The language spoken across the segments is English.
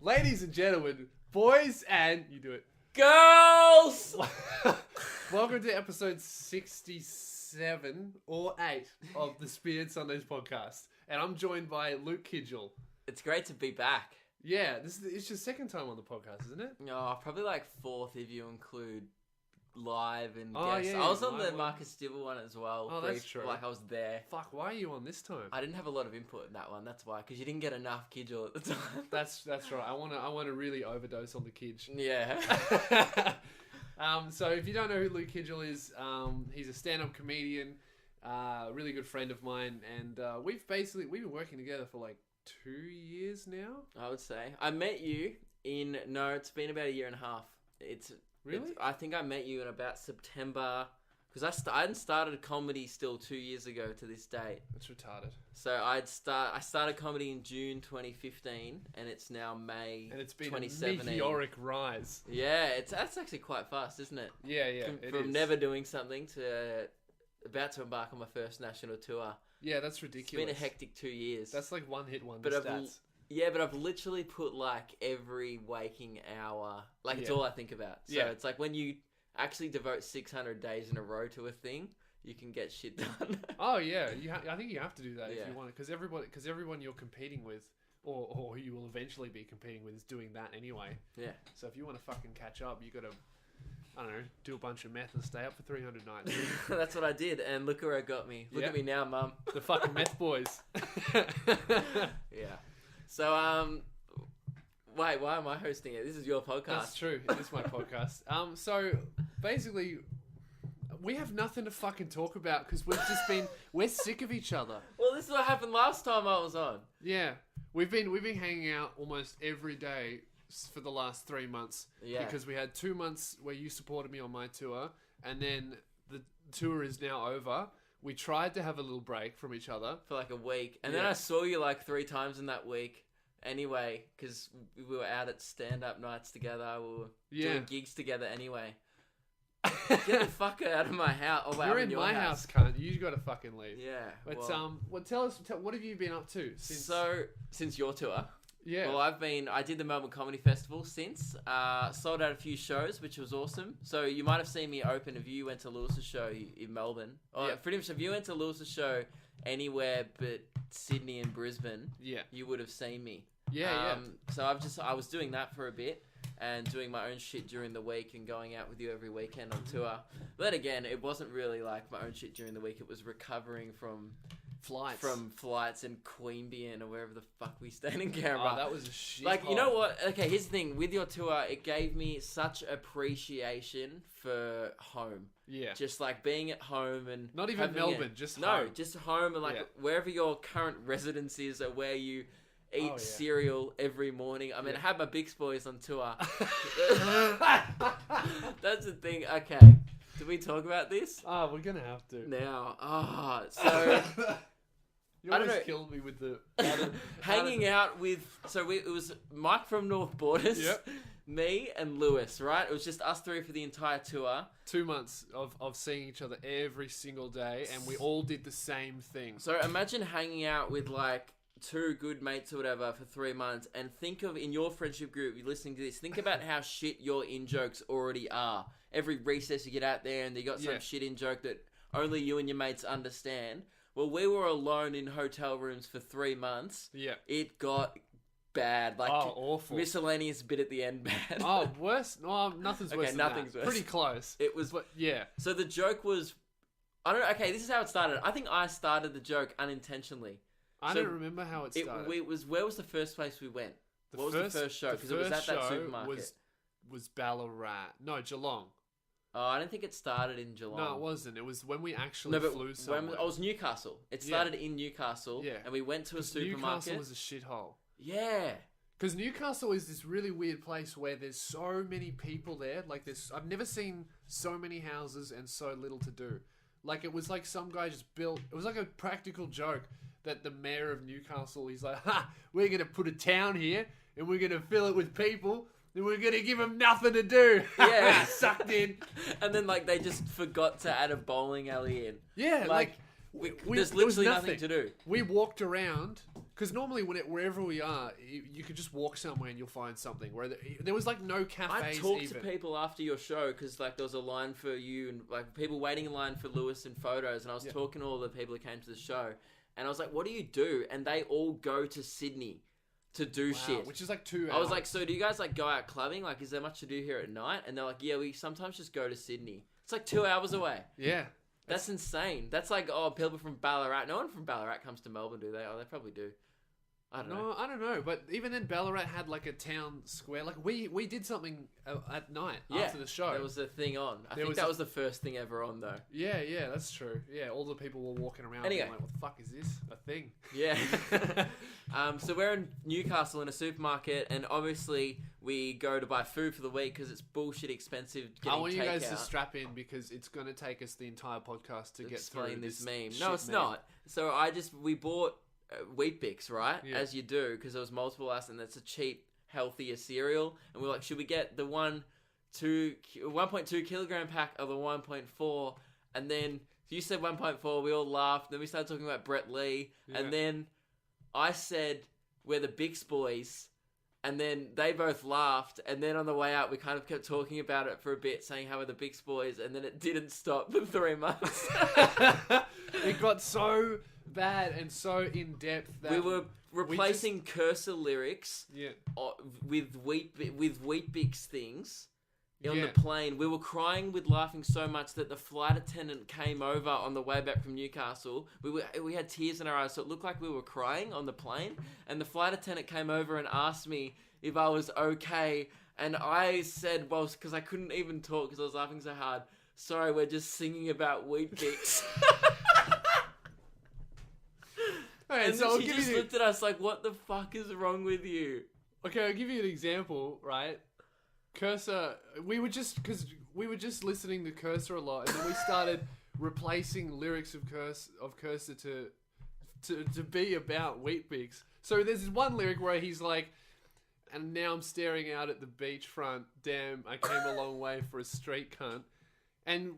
Ladies and gentlemen, boys and... You do it. Girls! Welcome to episode 67 or 8 of the Speared Sundays podcast. And I'm joined by Luke Kidgell. It's great to be back. Yeah, it's your second time on the podcast, isn't it? Oh, probably like fourth if you include live and Oh, guests. yeah, I was on live the one. Marcus Dibble one as well. Oh, that's true. Like I was there. Fuck, why are you on this time? I didn't have a lot of input in that one. That's why, because you didn't get enough Kidgell at the time. That's right. I want to really overdose on the Kidge. Yeah. So if you don't know who Luke Kidgell is, he's a stand-up comedian, really good friend of mine, and we've been working together for like 2 years now. I would say I met you it's been about a year and a half. Really? I think I met you in about September, because I hadn't started comedy still 2 years ago to this date. That's retarded. So I started comedy in June 2015, and it's now May 2017. And it's been a meteoric rise. Yeah, that's actually quite fast, isn't it? Yeah, From never doing something to about to embark on my first national tour. Yeah, that's ridiculous. It's been a hectic 2 years. That's like one hit wonder But stats. But I've literally put like every waking hour, like it's all I think about. So it's like when you actually devote 600 days in a row to a thing, you can get shit done. Oh yeah, I think you have to do that if Yeah. you want it, because everyone you're competing with, or who you will eventually be competing with, is doing that anyway. Yeah. So if you want to fucking catch up, you got to, I don't know, do a bunch of meth and stay up for 300 nights. That's what I did, and look where it got me. Look at me now, Mum. The fucking meth boys. Yeah. So, wait, why am I hosting it? This is your podcast. That's true. It is my podcast. So basically, we have nothing to fucking talk about because we're sick of each other. Well, this is what happened last time I was on. Yeah, we've been hanging out almost every day for the last 3 months. Yeah. Because we had 2 months where you supported me on my tour, and then the tour is now over. We tried to have a little break from each other For like a week. And then I saw you like 3 times in that week. Anyway, because we were out at stand-up nights together. We were doing gigs together anyway. Get the fuck out of my house. You're in my house, cunt. You got to fucking leave. Yeah. But tell us, what have you been up to since? Since your tour. Yeah. Well, I did the Melbourne Comedy Festival since. Sold out a few shows, which was awesome. So you might have seen me open if you went to Lewis's show in Melbourne. Or pretty much if you went to Lewis's show anywhere but Sydney and Brisbane, you would have seen me. Yeah. So I was doing that for a bit and doing my own shit during the week and going out with you every weekend on tour. But again, it wasn't really like my own shit during the week. It was recovering from flights in Queanbeyan or wherever the fuck we stayed in Canberra. Oh, that was a shit. Like, you know what? Okay, here's the thing. With your tour, it gave me such appreciation for home. Yeah. Just like being at home and not even Melbourne, just home. No, just home and like wherever your current residence is or where you eat cereal every morning. I mean, I had my Bix Boys on tour. That's the thing. Okay. Did we talk about this? Oh, we're going to have to. Now. So... You always killed me with the... hanging out with... So it was Mike from North Borders, me and Lewis, right? It was just us three for the entire tour. 2 months of seeing each other every single day, and we all did the same thing. So imagine hanging out with like 2 good mates or whatever for 3 months, and think of, in your friendship group, you're listening to this, think about how shit your in-jokes already are. Every recess you get out there and you got some shit in-joke that only you and your mates understand. Well, we were alone in hotel rooms for 3 months. Yeah. It got bad. Like, awful. Miscellaneous bit at the end bad. Oh, worse? No, nothing's worse than nothing's that. worse. Pretty close. It was... But, yeah. So the joke was... I don't know. Okay, this is how it started. I think I started the joke unintentionally. I don't remember how it started. Where was the first place we went? What was the first show? Because it was at that supermarket. Was Ballarat. No, Geelong. Oh, I don't think it started in Geelong. No, it wasn't. It was when we actually flew somewhere. It was Newcastle. It started in Newcastle, and we went to a supermarket. Newcastle was a shithole. Yeah. Because Newcastle is this really weird place where there's so many people there. Like, I've never seen so many houses and so little to do. Like, it was like some guy just built... It was like a practical joke that the mayor of Newcastle, he's like, we're going to put a town here, and we're going to fill it with people... And we're going to give them nothing to do. Yeah. Sucked in. And then, like, they just forgot to add a bowling alley in. Yeah, there's literally nothing to do. We walked around Because normally wherever we are, you could just walk somewhere and you'll find something. Where there was like no cafes. I talked to people after your show because like there was a line for you and like people waiting in line for Lewis and photos, and I was talking to all the people who came to the show, and I was like, "What do you do?" And they all go to Sydney to do shit, which is like 2 hours. I was like, "So do you guys like go out clubbing? Like, is there much to do here at night?" And they're like, "Yeah, we sometimes just go to Sydney. It's like 2 hours away." Yeah. That's insane. That's like, people from Ballarat. No one from Ballarat comes to Melbourne, do they? Oh, they probably do. I don't know. No, I don't know. But even then, Ballarat had like a town square. Like we did something at night after the show. There was a thing on. I think that was the first thing ever on, though. Yeah, that's true. Yeah, all the people were walking around. Anyway, like, what the fuck is this? A thing? Yeah. So we're in Newcastle in a supermarket, and obviously we go to buy food for the week because it's bullshit expensive. I want you guys to strap in because it's going to take us the entire podcast to get through this meme. No, it's not. So we bought Wheat Bix, right? Yeah. As you do, because there was multiple us, and that's a cheap, healthier cereal. And we were like, should we get the 1.2 kilogram pack or the 1.4? And then you said 1.4. We all laughed. Then we started talking about Brett Lee, and then I said we're the Bix boys. And then they both laughed, and then on the way out, we kind of kept talking about it for a bit, saying how we're the Bix boys, and then it didn't stop for 3 months. It got so bad and so in depth that we were replacing cursor lyrics with Wheat Bix things on the plane. We were crying with laughing so much that the flight attendant came over on the way back from Newcastle. We had tears in our eyes, so it looked like we were crying on the plane. And the flight attendant came over and asked me if I was okay. And I said, well, because I couldn't even talk because I was laughing so hard. Sorry, we're just singing about Wheat Bix. Okay, and so she just looked at us like, what the fuck is wrong with you? Okay, I'll give you an example, right? Cursor, we were just listening to Cursor a lot, and then we started replacing lyrics of Cursor to be about Wheat Bix. So there's this one lyric where he's like, and now I'm staring out at the beachfront. Damn, I came a long way for a street cunt. And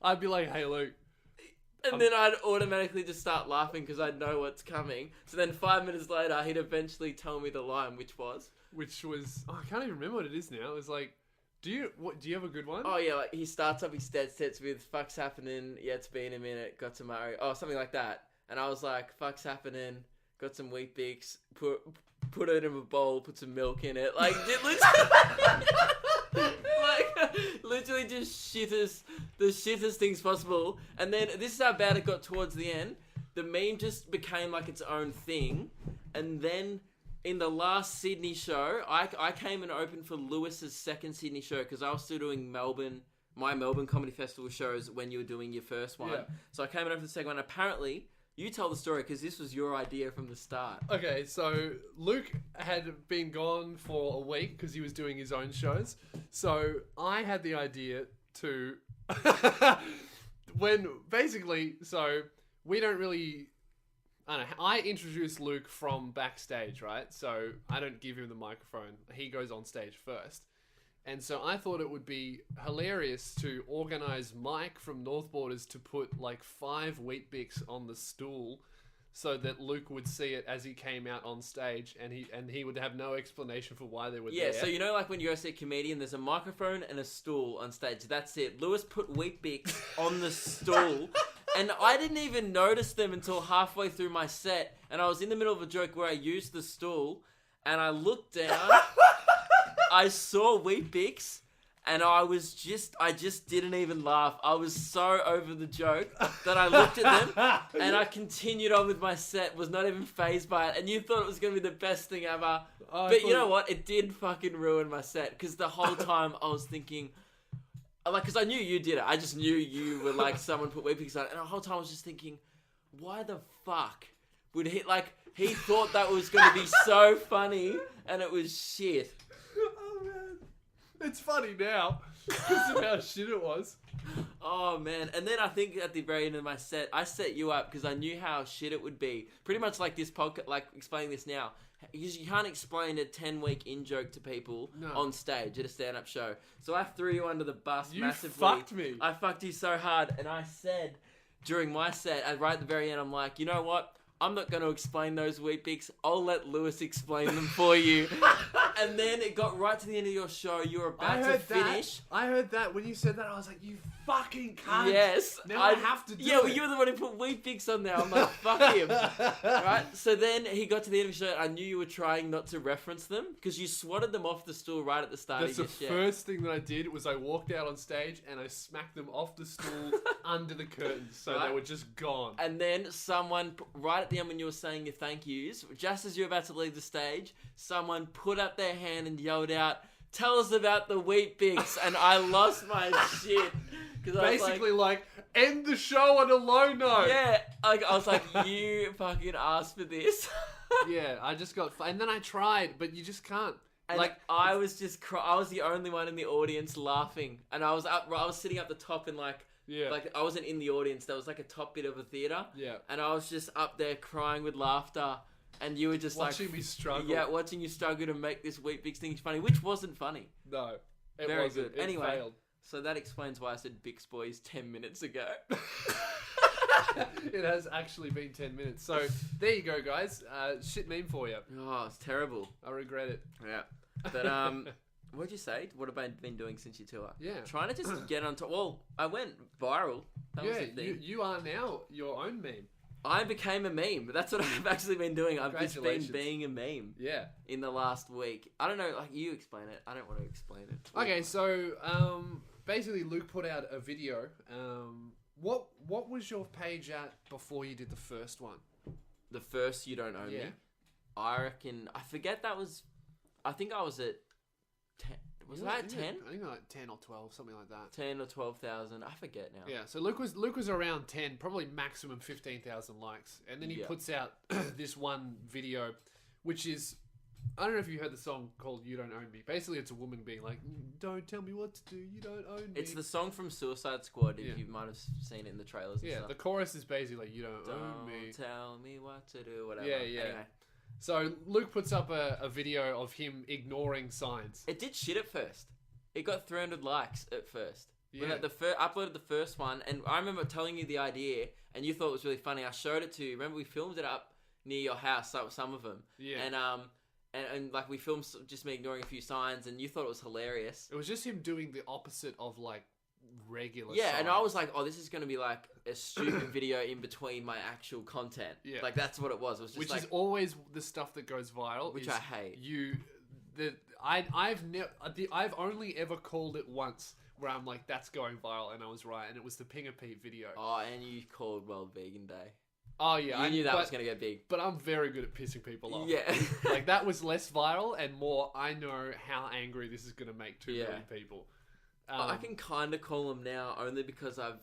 I'd be like, hey, Luke. And then I'd automatically just start laughing because I'd know what's coming. So then 5 minutes later, he'd eventually tell me the line, which was, I can't even remember what it is now. It was like, do you have a good one? Oh yeah, like he starts up his dead sets with "fuck's happening, yeah, it's been a minute, got to marry," something like that. And I was like, "Fuck's happening, got some Wheat Bix, put it in a bowl, put some milk in it," like literally just the shittest things possible. And then this is how bad it got towards the end. The meme just became like its own thing, and then in the last Sydney show, I came and opened for Lewis's second Sydney show because I was still doing my Melbourne Comedy Festival shows when you were doing your first one. Yeah. So I came and opened for the second one. Apparently, you tell the story because this was your idea from the start. Okay, so Luke had been gone for a week because he was doing his own shows. So I had the idea to... we don't really... I don't know. I introduced Luke from backstage, right? So I don't give him the microphone. He goes on stage first. And so I thought it would be hilarious to organize Mike from North Borders to put like 5 Wheat Bix on the stool so that Luke would see it as he came out on stage, and he would have no explanation for why they were there. Yeah, so you know like when you go see a comedian, there's a microphone and a stool on stage. That's it. Lewis put Wheat Bix on the stool. And I didn't even notice them until halfway through my set. And I was in the middle of a joke where I used the stool. And I looked down. I saw Wheat Bix. And I just didn't even laugh. I was so over the joke that I looked at them. And I continued on with my set. Was not even fazed by it. And you thought it was going to be the best thing ever. But you know what? It did fucking ruin my set. Because the whole time I was thinking... Like, because I knew you did it. I just knew you were like, someone put Wheat Bix on it. And the whole time I was just thinking, why the fuck would he, like, he thought that was going to be so funny, and it was shit. Oh, man. It's funny now, because of how shit it was. Oh, man. And then I think at the very end of my set, I set you up because I knew how shit it would be. Pretty much like this podcast, like explaining this now. Because you can't explain a 10-week in-joke to people on stage at a stand-up show. So I threw you under the bus massively. You fucked me. I fucked you so hard. And I said, during my set, right at the very end, I'm like, you know what? I'm not going to explain those Weet-Bix. I'll let Lewis explain them for you. And then it got right to the end of your show. You were about to finish. I heard that. When you said that, I was like, you fucking cunt. Yes. Now I have to do it. Yeah, well, you were the one who put Weet-Bix on there. I'm like, fuck him. Right? So then he got to the end of the show. I knew you were trying not to reference them because you swatted them off the stool right at the start of your show. That's the first thing that I did was I walked out on stage and I smacked them off the stool under the curtains so they were just gone. And then someone, right at the end when you were saying your thank yous, just as you were about to leave the stage, someone put up their hand and yelled out, "Tell us about the Weet-Bix," and I lost my shit. Basically, like, end the show on a low note. Yeah, I was like, you fucking asked for this. Yeah, I just got... And then I tried, but you just can't. And like, I was just... I was the only one in the audience laughing. And I was sitting up the top in like... Yeah. Like, I wasn't in the audience. There was like a top bit of a theatre. Yeah. And I was just up there crying with laughter. And you were just watching me struggle. Yeah, watching you struggle to make this Weet-Bix thing funny, which wasn't funny. No. It Very wasn't. good. It Anyway, failed. So that explains why I said Bix Boys 10 minutes ago. It has actually been 10 minutes. So, there you go, guys. Shit meme for you. Oh, it's terrible. I regret it. Yeah. But, what'd you say? What have I been doing since your tour? Yeah. Trying to just get on top. Well, I went viral. That was the thing. You are now your own meme. I became a meme. That's what I've actually been doing. I've just been being a meme. Yeah. In the last week. I don't know, like, you explain it. I don't want to explain it. Okay, so, basically Luke put out a video. What was your page at before you did the first one? The first You Don't Own Me? I reckon... I forget that was... I think I was at 10... Was that at 10? I think like 10 or 12, something like that. 10 or 12,000. I forget now. Yeah, so Luke was around 10, probably maximum 15,000 likes. And then he puts out this one video, which is... I don't know if you heard the song called You Don't Own Me. Basically, it's a woman being like, don't tell me what to do, you don't own me. It's the song from Suicide Squad, if you might have seen it in the trailers and stuff. The chorus is basically like, you don't own me. Don't tell me what to do, whatever. Yeah. Anyway. So, Luke puts up a video of him ignoring signs. It did shit at first. It got 300 likes at first. Yeah. When uploaded the first one, and I remember telling you the idea, and you thought it was really funny. I showed it to you. Remember, we filmed it up near your house, some of them. Yeah. And like we filmed just me ignoring a few signs, and you thought it was hilarious. It was just him doing the opposite of like regular. Yeah, signs. and I was like, oh, this is going to be like a stupid video in between my actual content. Yeah, like that's what it was. It was just which like, is always the stuff that goes viral. Which I hate. I've only ever called it once where I'm like, that's going viral, and I was right, and it was the Pinger Pete video. Oh, and you called World Vegan Day. Oh yeah, I knew that was going to go big. But I'm very good at pissing people off. Yeah. Like that was less viral and more, I know how angry this is going to make 2 million people. I can kind of call them now only because I've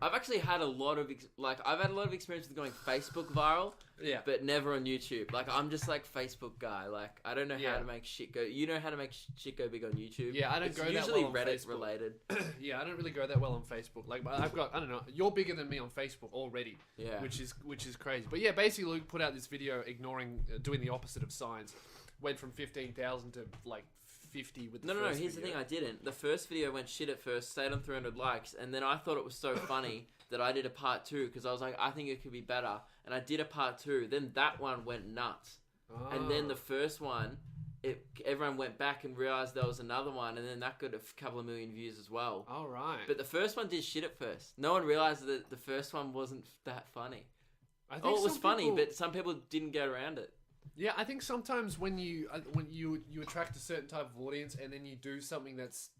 actually had a lot of experience with going Facebook viral. Yeah. But never on YouTube. Like I'm just like Facebook guy. Like I don't know how to make shit go. You know how to make shit go big on YouTube? Yeah, I don't go that well on Facebook. Usually Reddit Facebook. Related. Yeah, I don't really go that well on Facebook. Like I've got, I don't know, you're bigger than me on Facebook already. Yeah. Which is crazy. But yeah, basically Luke put out this video doing the opposite of signs. Went from 15,000 to like 50 with the first No, here's video. the thing, I didn't. The first video went shit at first, stayed on 300 likes, and then I thought it was so funny that I did a part 2, because I was like, I think it could be better, and I did a part 2, then that one went nuts. And then the first one, everyone went back and realised there was another one, and then that got a couple of million views as well. Oh, right. But the first one did shit at first. No one realised that the first one wasn't that funny. I think it was funny, but some people didn't get around it. Yeah, I think sometimes when you attract a certain type of audience and then you do something that's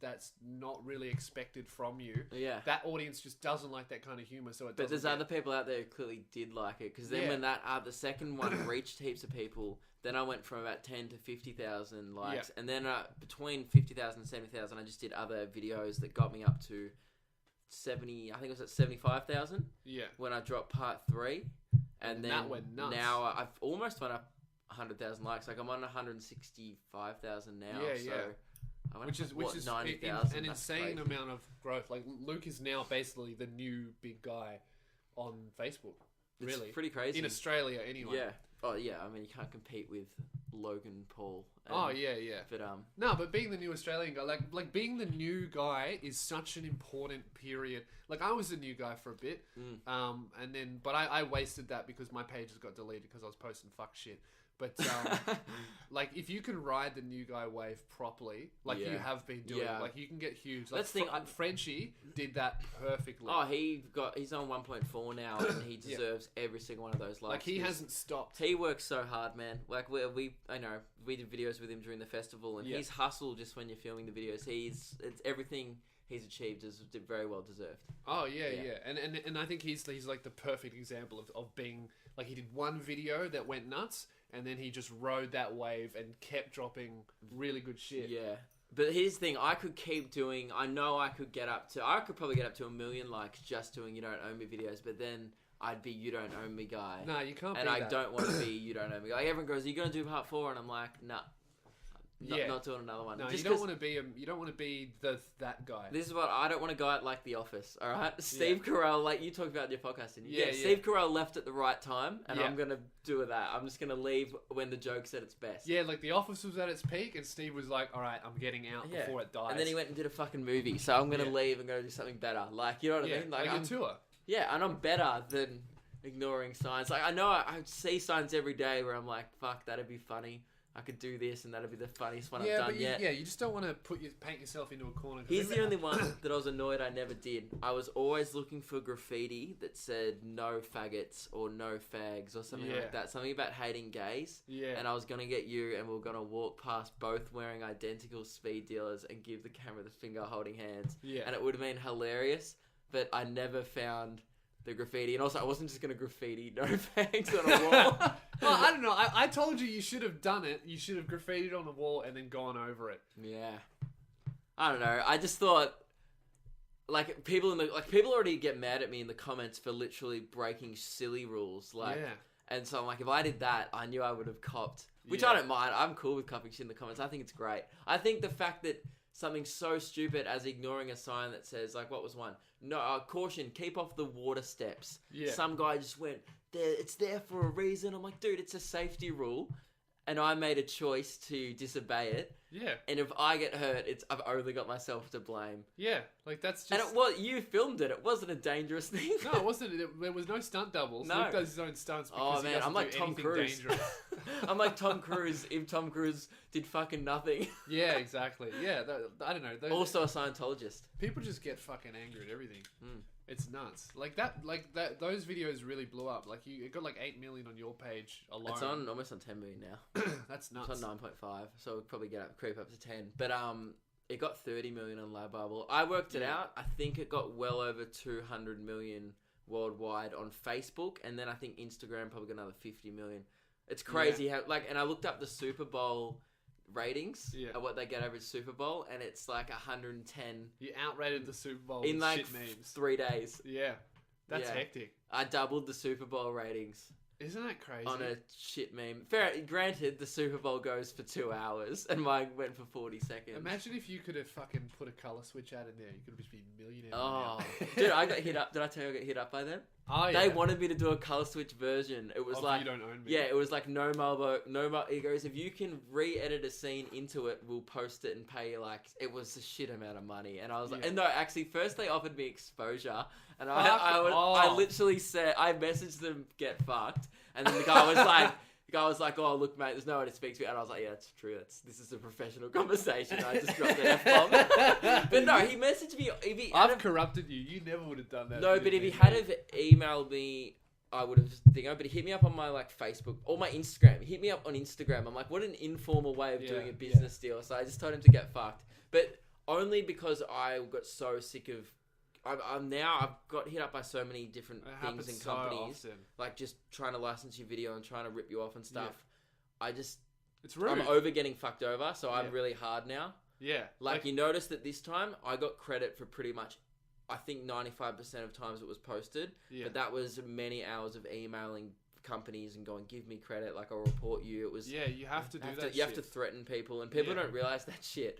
not really expected from you, that audience just doesn't like that kind of humor. So it. But there's other people out there who clearly did like it, because then when that the second one reached heaps of people, then I went from about 10 to 50,000 likes, and then between 50,000 and 70,000, I just did other videos that got me up to 70. I think it was at 75,000. Yeah. When I dropped part 3, and then that went nuts. Now I've almost went up 100,000 likes. Like I'm on 165,000 now. So which is 90,000. An insane amount of growth. Like Luke is now basically the new big guy on Facebook. Really, it's pretty crazy in Australia anyway. Yeah. Oh yeah, I mean you can't compete with Logan Paul. Oh yeah. But no, but being the new Australian guy, like being the new guy is such an important period. Like I was a new guy for a bit, and then but I wasted that because my pages got deleted because I was posting fuck shit. But like if you can ride the new guy wave properly, like you have been doing, like you can get huge. Like Frenchie did that perfectly. Oh, he's on 1.4 now, and he deserves every single one of those likes. Like he hasn't stopped. He works so hard, man. Like we did videos with him during the festival, and his hustle just when you're filming the videos, it's everything he's achieved is very well deserved. Oh yeah. And I think he's like the perfect example of being like he did one video that went nuts. And then he just rode that wave and kept dropping really good shit. Yeah. But here's the thing, I could keep doing, I know I could probably get up to 1 million likes just doing You Don't Own Me videos, but then I'd be You Don't Own Me guy. No, you can't be that. And I don't want to be You You Don't Own Me guy. Like everyone goes, are you going to do part 4? And I'm like, nah. Not doing another one. No, you don't want to be that guy. This is what I don't want to go out like The Office. All right, Steve Carell, like you talked about in your podcast, didn't you? Steve Carell left at the right time, and I'm gonna do that. I'm just gonna leave when the joke's at its best. Yeah, like The Office was at its peak, and Steve was like, "All right, I'm getting out before it dies." And then he went and did a fucking movie, so I'm gonna leave and go do something better. Like you know what I mean? Like a tour. Yeah, and I'm better than ignoring signs. Like I know I see signs every day where I'm like, "Fuck, that'd be funny." I could do this, and that'd be the funniest one I've done yet. Yeah, you just don't want to paint yourself into a corner. Here's the only one that I was annoyed I never did. I was always looking for graffiti that said "no faggots" or "no fags" or something like that. Something about hating gays. Yeah. And I was gonna get you, and we were gonna walk past both wearing identical speed dealers and give the camera the finger holding hands. Yeah. And it would have been hilarious, but I never found the graffiti, and also I wasn't just gonna graffiti "no fags" on a wall. Well, I don't know. I told you should have done it. You should have graffitied on the wall and then gone over it. Yeah. I don't know. I just thought, like people already get mad at me in the comments for literally breaking silly rules. Like, and so I'm like, if I did that, I knew I would have copped. Which I don't mind. I'm cool with copping shit in the comments. I think it's great. I think the fact that something so stupid as ignoring a sign that says, like, what was one? No, caution, keep off the water steps. Yeah. Some guy just went, it's there for a reason. I'm like, dude, it's a safety rule. And I made a choice to disobey it. Yeah. And if I get hurt, I've only got myself to blame. Yeah. Like, that's just... And you filmed it. It wasn't a dangerous thing. No, it wasn't. There was no stunt doubles. No. Luke does his own stunts because he doesn't I'm like do Tom anything Cruise. dangerous. I'm like Tom Cruise if Tom Cruise did fucking nothing. Yeah, exactly. Yeah, I don't know. Also a Scientologist. People just get fucking angry at everything. It's nuts. Like that. Those videos really blew up. Like it got like 8 million on your page alone. It's almost on 10 million now. That's nuts. It's on 9.5, so it'll probably creep up to 10. But it got 30 million on Lab Bible. I worked it out. I think it got well over 200 million worldwide on Facebook, and then I think Instagram probably got another 50 million. It's crazy how and I looked up the Super Bowl ratings of what they get over Super Bowl, and it's like 110. You outrated the Super Bowl in like shit memes. 3 days. Yeah, that's hectic. I doubled the Super Bowl ratings. Isn't that crazy? On a shit meme. Granted, the Super Bowl goes for 2 hours, and mine went for 40 seconds. Imagine if you could have fucking put a colour switch ad in there. You could have just been a millionaire. Oh, dude, I got hit up. Did I tell you I got hit up by them? Oh, yeah. They wanted me to do a colour switch version. It was like, You Don't Own Me. Yeah, it was like no Marlboro. He goes, if you can re-edit a scene into it, we'll post it and pay you like, it was a shit amount of money. And I was like, and no, actually, first they offered me exposure. And I literally said, I messaged them, get fucked. And then the guy was like, oh, look, mate, there's no one to speak to. And I was like, yeah, that's true. This is a professional conversation. I just dropped an F-bomb. But no, he messaged me. I've corrupted you. You never would have done that. No, but if he had have emailed me, I would have but he hit me up on my like Facebook or my Instagram. He hit me up on Instagram. I'm like, what an informal way of doing a business deal. So I just told him to get fucked. But only because I got so sick of... I've got hit up by so many different things and companies, so like just trying to license your video and trying to rip you off and stuff. Yeah. It's rude. I'm over getting fucked over, so I'm really hard now. Yeah. Like you noticed that this time I got credit for pretty much, I think 95% of times it was posted, but that was many hours of emailing companies and going, give me credit, like I'll report you. It was you have to do that. You have to threaten people, and people don't realize that shit.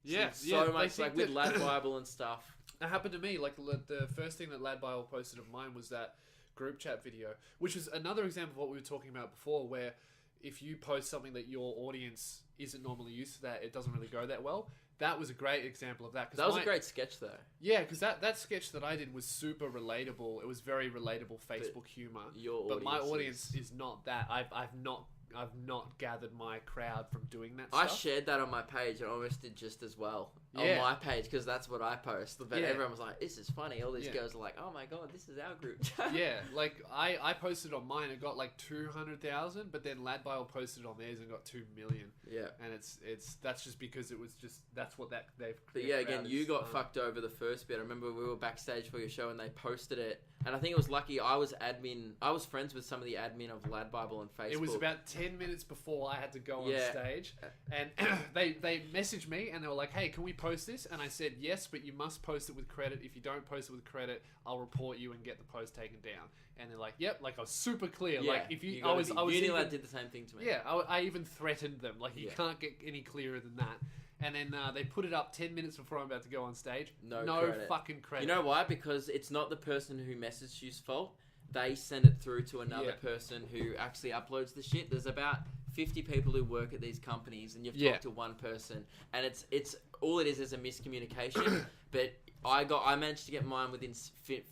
Yeah, so much like with Lad Bible and stuff. That happened to me. Like the first thing that Lad Bible posted of mine was that group chat video, which was another example of what we were talking about before, where if you post something that your audience isn't normally used to, that it doesn't really go that well. That was a great example of that. That was a great sketch, though. Yeah, because that sketch that I did was super relatable. It was very relatable Facebook humor. But my audience is not that. I've not gathered my crowd from doing that stuff. I shared that on my page and almost did just as well on my page because that's what I post. But everyone was like, this is funny. All these girls are like, oh my God, this is our group chat. Yeah, like I posted on mine, it got like 200,000, but then Lad Bible posted on theirs and got 2 million. Yeah. And that's just because it was just, that's what they've... But yeah, again, you got fucked over the first bit. I remember we were backstage for your show and they posted it. And I think it was lucky I was friends with some of the admin of Lad Bible on Facebook. It was about 10 minutes before I had to go on stage. And they messaged me and they were like, hey, can we post this? And I said, yes, but you must post it with credit. If you don't post it with credit, I'll report you and get the post taken down. And they're like, yep, like I was super clear. Yeah, like if you, Unilad did the same thing to me. Yeah, I even threatened them. Like you can't get any clearer than that. And then they put it up 10 minutes before I'm about to go on stage. No credit. Fucking credit. You know why? Because it's not the person who messaged you's fault. They send it through to another person who actually uploads the shit. There's about 50 people who work at these companies, and you've talked to one person, and it's all it is a miscommunication. But I managed to get mine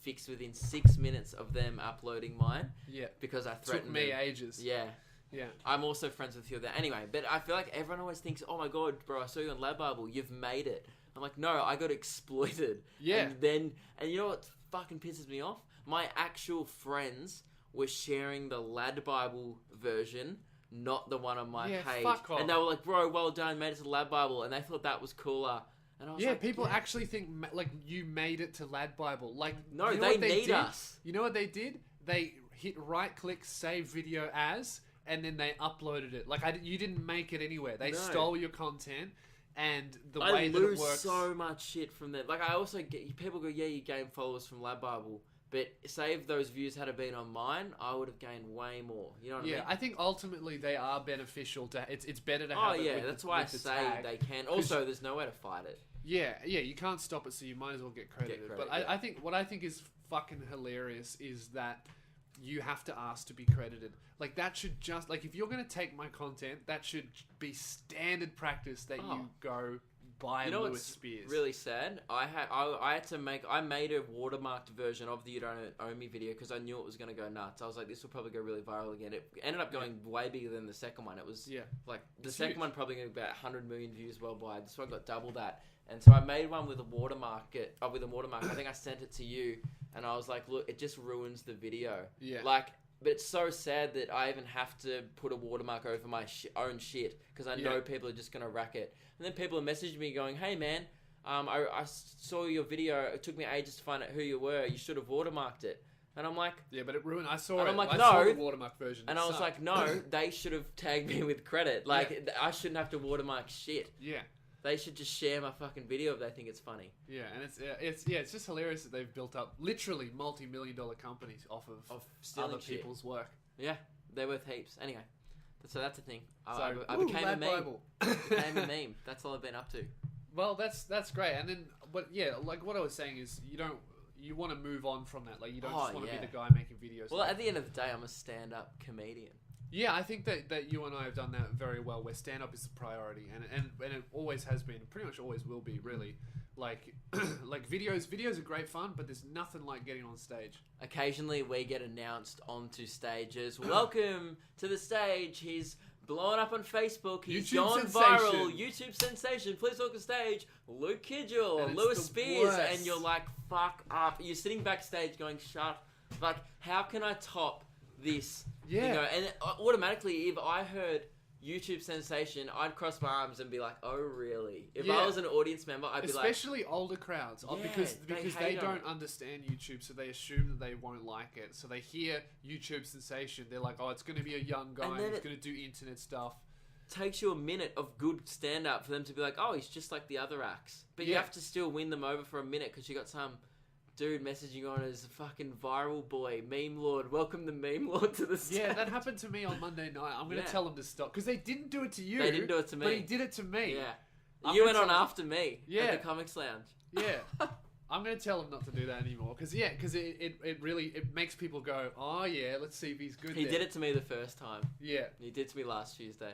fixed within 6 minutes of them uploading mine. Yeah, because I threatened. Took me them. ages. Yeah. Yeah. I'm also friends with you there. Anyway, but I feel like everyone always thinks, oh my God, bro, I saw you on Lad Bible. You've made it. I'm like, no, I got exploited. Yeah. And you know what fucking pisses me off? My actual friends were sharing the Lad Bible version, not the one on my page. Fuck off. And they were like, bro, well done, made it to Lad Bible. And they thought that was cooler. And I was like, people actually think like you made it to Lad Bible. Like, no, you know they need us. You know what they did? They hit right click, save video as, and then they uploaded it. Like you didn't make it anywhere. They stole your content, and the way that it works. I lose so much shit from them. Like I also get people go, yeah, you gain followers from Lad Bible, but say if those views had been on mine, I would have gained way more. You know what I mean? Yeah, I think ultimately they are beneficial to. It's better to have. Oh yeah, that's why I say they can. Also, there's no way to fight it. Yeah, you can't stop it, so you might as well get credited. But I think what I think is fucking hilarious is that you have to ask to be credited. Like that should just like if you're going to take my content, that should be standard practice that you go buy Lewis Spears. Really sad. I made a watermarked version of the You Don't Owe Me video because I knew it was going to go nuts. I was like, this will probably go really viral again. It ended up going way bigger than the second one. It was like the second one probably got about 100 million views worldwide. This one got double that. And so I made one with a watermark. I think I sent it to you, and I was like, look, it just ruins the video. Yeah. Like, but it's so sad that I even have to put a watermark over my own shit because I know people are just gonna rack it. And then people have messaged me going, "Hey man, I saw your video. It took me ages to find out who you were. You should have watermarked it." And I'm like, yeah, but it ruined. I saw and it. I'm like, I no. saw the watermark version. And I was like, no, they should have tagged me with credit. Like, I shouldn't have to watermark shit. Yeah. They should just share my fucking video if they think it's funny. Yeah, and it's just hilarious that they've built up literally multi-million-dollar companies off of other people's work. Yeah, they're worth heaps. Anyway, so that's the thing. I became a meme. Became a meme. That's all I've been up to. Well, that's great. And then, but yeah, like what I was saying is, you want to move on from that. Like you don't just want to be the guy making videos. Well, at the end of the day, I'm a stand-up comedian. Yeah, I think that you and I have done that very well, where stand-up is the priority, and it always has been, pretty much always will be, really. Like, like videos are great fun, but there's nothing like getting on stage. Occasionally, we get announced onto stages. Welcome to the stage. He's blowing up on Facebook. He's gone viral. YouTube sensation. Please welcome stage Luke Kidgell and Lewis Spears. Worst. And you're like, fuck up. You're sitting backstage going, shut. Like, how can I top this? Yeah. You know, and automatically, if I heard YouTube sensation, I'd cross my arms and be like, oh, really? If I was an audience member, I'd be like... Especially older crowds, because they don't understand YouTube, so they assume that they won't like it. So they hear YouTube sensation, they're like, oh, it's going to be a young guy who's going to do internet stuff. Takes you a minute of good stand-up for them to be like, oh, he's just like the other acts. But you have to still win them over for a minute because you got some... dude messaging on as a fucking viral boy, meme lord. Welcome the meme lord to the stage. Yeah, that happened to me on Monday night. I'm going to tell him to stop because they didn't do it to you. They didn't do it to me, but he did it to me. Yeah, you went on after me. At the Comics Lounge. Yeah, I'm gonna tell him not to do that anymore. Because it really makes people go, oh yeah, let's see if he's good. He did it to me the first time. Yeah. He did it to me last Tuesday.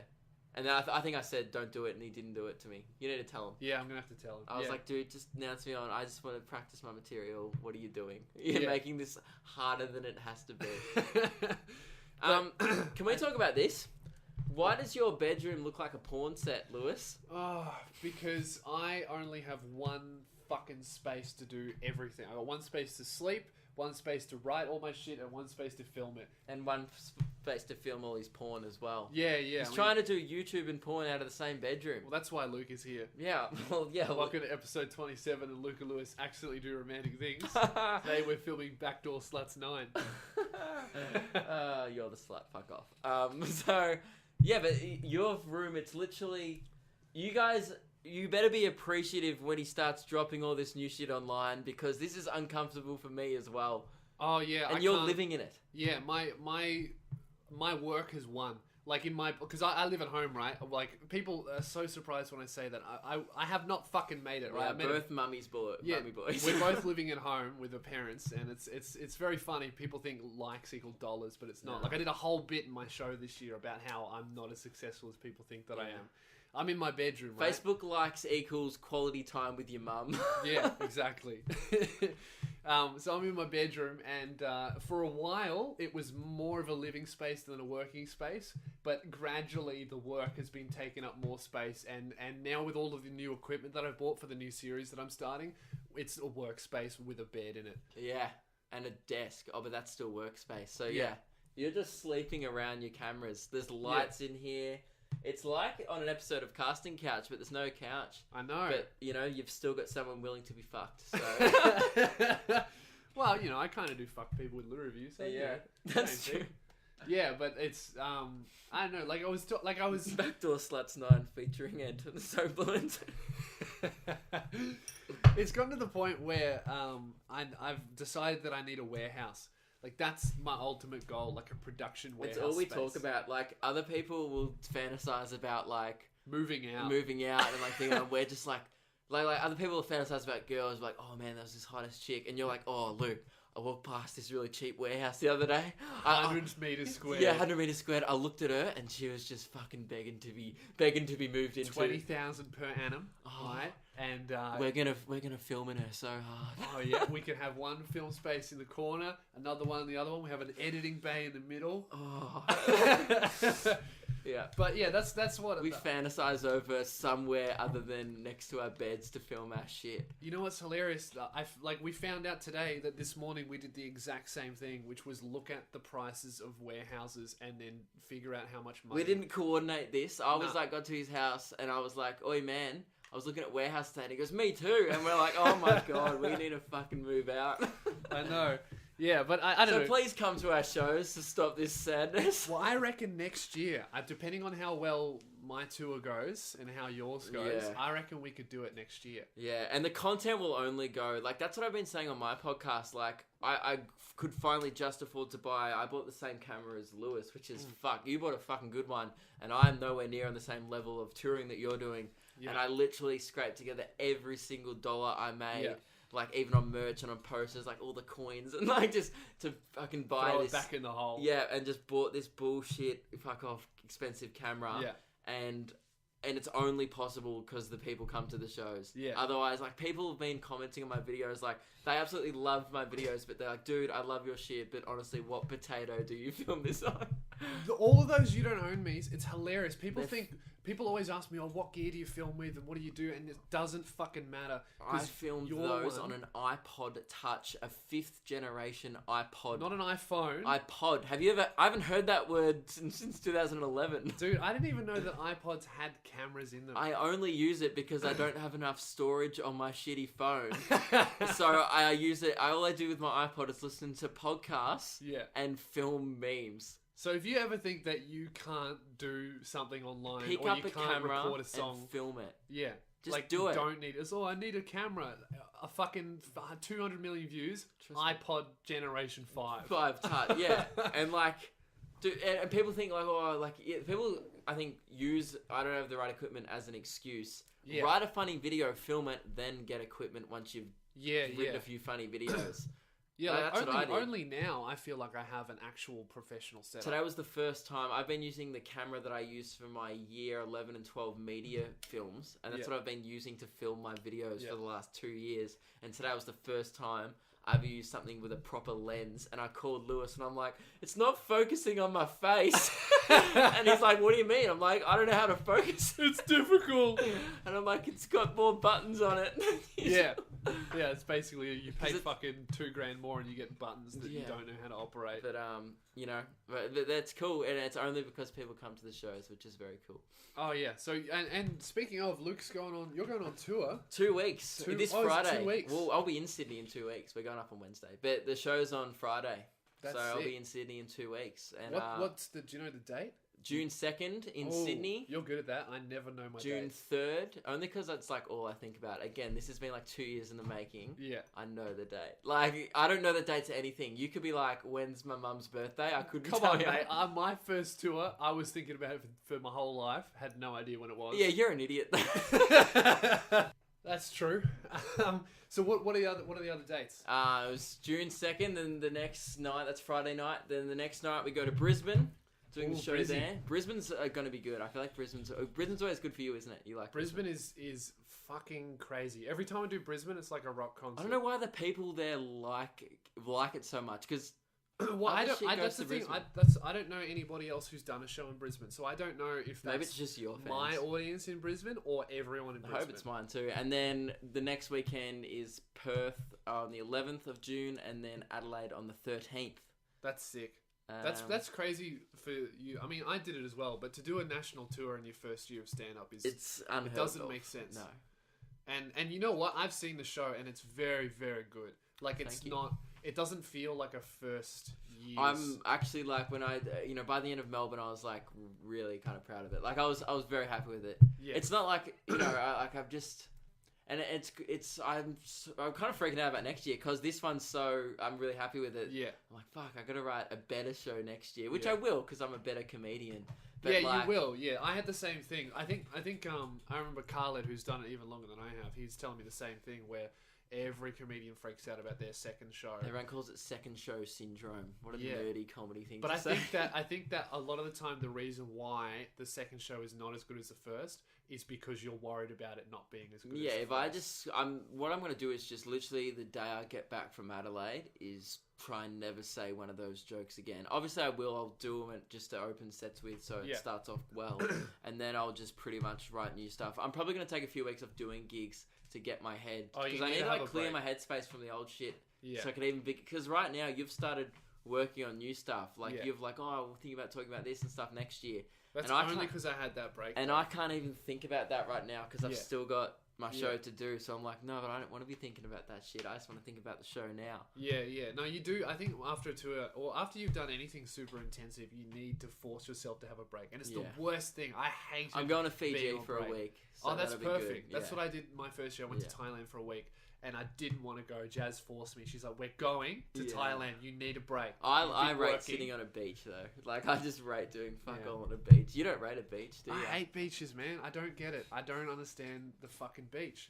And then I think I said, don't do it, and he didn't do it to me. You need to tell him. Yeah, I'm going to have to tell him. I was like, dude, just announce me on. I just want to practice my material. What are you doing? You're making this harder than it has to be. Can we talk about this? Why does your bedroom look like a porn set, Lewis? Oh, because I only have one fucking space to do everything. I got one space to sleep, one space to write all my shit, and one space to film it. And one space to film all his porn as well. Yeah. He's trying to do YouTube and porn out of the same bedroom. Well, that's why Luke is here. Yeah, well, yeah. Welcome to episode 27, and Luke and Lewis accidentally do romantic things. Today we're filming Backdoor Sluts 9. You're the slut, fuck off. So, yeah, but your room, it's literally... You guys... You better be appreciative when he starts dropping all this new shit online, because this is uncomfortable for me as well. Oh yeah, and you're living in it. Yeah, my work has won. Like because I live at home, right? Like people are so surprised when I say that. I have not fucking made it, right? Yeah, both mummies boys. We're both living at home with our parents, and it's very funny. People think likes equal dollars, but it's not. No. Like I did a whole bit in my show this year about how I'm not as successful as people think that I am. I'm in my bedroom, right? Facebook likes equals quality time with your mum. Yeah, exactly. So I'm in my bedroom, and for a while, it was more of a living space than a working space. But gradually, the work has been taking up more space. And now with all of the new equipment that I've bought for the new series that I'm starting, it's a workspace with a bed in it. Yeah, and a desk. Oh, but that's still workspace. So yeah, you're just sleeping around your cameras. There's lights in here. It's like on an episode of Casting Couch, but there's no couch. I know. But, you've still got someone willing to be fucked, so... Well, I kind of do fuck people with lure reviews. So yeah, that's true. Yeah, but it's, I don't know, like I was... Backdoor Sluts 9 featuring Anton Soblunt. It's gotten to the point where I've decided that I need a warehouse. Like, that's my ultimate goal, like a production warehouse. It's all we space. talk about. Like, other people will fantasize about, like... Moving out. And, like, thinking, we're just, like, other people will fantasize about girls, like, oh, man, that was this hottest chick. And you're like, oh, Luke, I walked past this really cheap warehouse the other day. 100 meters squared. Yeah, 100 meters squared. I looked at her, and she was just fucking begging to be moved into. 20,000 per annum, right? And we're gonna film in her so hard. Oh yeah, we can have one film space in the corner, another one in the other one. We have an editing bay in the middle. Oh. Yeah, but yeah, that's what we fantasize over somewhere other than next to our beds to film our shit. You know what's hilarious? We found out today that this morning we did the exact same thing, which was look at the prices of warehouses and then figure out how much money. We didn't coordinate this. I was got to his house and I was like, "Oi, man." I was looking at warehouse today and he goes, "Me too." And we're like, "Oh my God, we need to fucking move out." I know. Yeah, but I don't know. So please come to our shows to stop this sadness. Well, I reckon next year, depending on how well my tour goes and how yours goes, I reckon we could do it next year. Yeah, and the content will only go... Like, that's what I've been saying on my podcast. Like, I could finally just afford to buy... I bought the same camera as Lewis, which is fuck. You bought a fucking good one, and I'm nowhere near on the same level of touring that you're doing. Yeah. And I literally scraped together every single dollar I made. Yeah. Like, even on merch and on posters, like, all the coins, and, like, just to fucking buy Throw this... it back in the hole. Yeah, and just bought this bullshit, fuck off, expensive camera. Yeah. And it's only possible because the people come to the shows. Yeah. Otherwise, like, people have been commenting on my videos, like, they absolutely love my videos, but they're like, dude, I love your shit, but honestly, what potato do you film this on? All of those You Don't Own Me's, it's hilarious. People always ask me, oh, what gear do you film with and what do you do? And it doesn't fucking matter. I filmed those on an iPod Touch, a 5th generation iPod. Not an iPhone. iPod. I haven't heard that word since 2011. Dude, I didn't even know that iPods had cameras in them. I only use it because I don't have enough storage on my shitty phone. So I use it. All I do with my iPod is listen to podcasts and film memes. So if you ever think that you can't do something online pick or up you a can't camera record a song, and film it. Yeah. Just like, do it. Don't need it. So I need a camera. A fucking 200 million views. iPod Generation 5. 5 touch, yeah. And like, dude, and people think like, oh, like, people I think use I don't have the right equipment as an excuse. Yeah. Write a funny video, film it, then get equipment once you've Yeah, written yeah. a few funny videos. Yeah, That's what I did. only now I feel like I have an actual professional setup. Today was the first time I've been using the camera that I used for my year 11 and 12 media films, and that's what I've been using to film my videos for the last 2 years. And today was the first time I've used something with a proper lens, and I called Lewis and I'm like, it's not focusing on my face. And he's like, what do you mean? I'm like, I don't know how to focus. It's difficult. And I'm like, it's got more buttons on it. Yeah, it's basically you pay fucking $2,000 more and you get buttons that you don't know how to operate. But you know, but that's cool, and it's only because people come to the shows, which is very cool. Oh yeah, so and speaking of, Luke's going on. You're going on tour. 2 weeks. This Friday. 2 weeks. Well, I'll be in Sydney in 2 weeks. We're going up on Wednesday, but the show's on Friday. That's so I'll sick. be in Sydney in 2 weeks. And do you know the date? June 2nd in Sydney. You're good at that. I never know my June dates. 3rd, only because that's like all I think about. Again, this has been like 2 years in the making. Yeah. I know the date. Like, I don't know the date to anything. You could be like, when's my mum's birthday? I couldn't Come tell on, you. mate. My first tour, I was thinking about it for my whole life. Had no idea when it was. Yeah, you're an idiot. That's true. So what are the other dates? It was June 2nd, then the next night, that's Friday night. Then the next night we go to Brisbane, doing the show Brizzy. there. Brisbane's going to be good. I feel like Brisbane's always good for you, isn't it? You like Brisbane is fucking crazy. Every time I do Brisbane, it's like a rock concert. I don't know why the people there like it so much, because Well, that's the thing. I don't know anybody else who's done a show in Brisbane, so I don't know if that's maybe it's just your fans. my audience in Brisbane or everyone in I Brisbane. hope it's mine too. And then the next weekend is Perth on the 11th of June, and then Adelaide on the 13th. That's sick. That's crazy for you. I mean, I did it as well, but to do a national tour in your first year of stand-up it's unheard it doesn't of. make sense. No. And you know what? I've seen the show and it's very, very good. Like it's not. It doesn't feel like a first year. I'm actually like when by the end of Melbourne, I was like really kind of proud of it. Like I was very happy with it. Yeah. It's not like I've just. And I'm kind of freaking out about next year because this one's I'm really happy with it. Yeah. I'm like, fuck, I gotta write a better show next year, which I will because I'm a better comedian. But you will. Yeah, I had the same thing. I think I remember Khaled, who's done it even longer than I have. He's telling me the same thing where every comedian freaks out about their second show. Everyone calls it second show syndrome. What a nerdy comedy thing. But to say. I think that a lot of the time the reason why the second show is not as good as the first is because you're worried about it not being as good. Yeah, as the first. What I'm going to do is just literally the day I get back from Adelaide is try and never say one of those jokes again. Obviously I will. I'll do them just to open sets with, so it starts off well, and then I'll just pretty much write new stuff. I'm probably going to take a few weeks of doing gigs to get my head, because I need to like clear my headspace from the old shit, so I can even be. Because right now you've started working on new stuff, like you've like, oh, we'll think about talking about this and stuff next year. That's only because I had that break. And I can't even think about that right now because I've still got my show to do. So I'm like, no, but I don't want to be thinking about that shit. I just want to think about the show now. Yeah. No, you do. I think after a tour, or after you've done anything super intensive, you need to force yourself to have a break. And it's the worst thing. I hate it. I'm going to Fiji for a week. So that's perfect. Good. That's what I did my first year. I went to Thailand for a week. And I didn't want to go. Jazz forced me. She's like, we're going to Thailand. You need a break. I rate sitting on a beach, though. Like, I just rate doing fuck all on a beach. You don't rate a beach, do you? I hate beaches, man. I don't get it. I don't understand the fucking beach.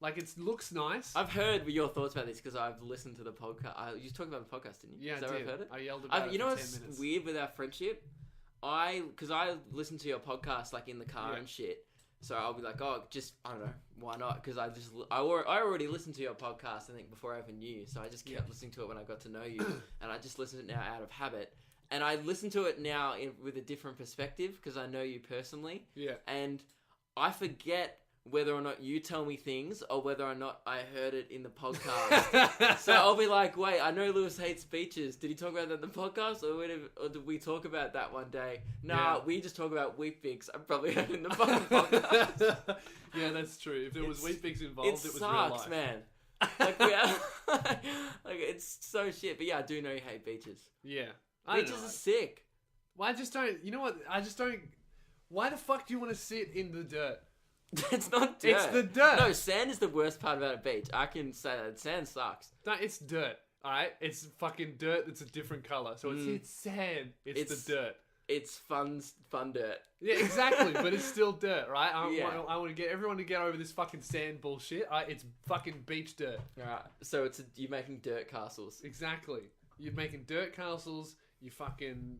Like, it looks nice. I've heard your thoughts about this because I've listened to the podcast. You talked about the podcast, didn't you? Yeah, I did. I've heard it? I yelled about it You know for what's 10 minutes. weird with our friendship? Because I listen to your podcast, like, in the car and shit. So I'll be like, oh, just, I don't know, why not? Because I already listened to your podcast, I think, before I even knew you. So I just kept listening to it when I got to know you. And I just listen to it now out of habit. And I listen to it now with a different perspective because I know you personally. Yeah. And I forget whether or not you tell me things or whether or not I heard it in the podcast. So I'll be like, wait, I know Lewis hates beaches. Did he talk about that in the podcast or did we talk about that one day? Nah, we just talk about Weet-Bix. I probably heard it in the fucking podcast. Yeah, that's true. If there was Weet-Bix involved, it was sucks, real life. Man. Like, like, it's so shit. But yeah, I do know you hate beaches. Yeah. Beaches are sick. Well, I just don't... You know what? I just don't... Why the fuck do you want to sit in the dirt? It's not dirt. It's the dirt. No, sand is the worst part about a beach. I can say that. Sand sucks. No, it's dirt. Alright? It's fucking dirt that's a different colour. So it's sand. It's the dirt. it's fun dirt. Yeah, exactly. But it's still dirt, right? I want to get everyone to get over this fucking sand bullshit. It's fucking beach dirt. Alright, so you're making dirt castles. Exactly. You're making dirt castles. You fucking.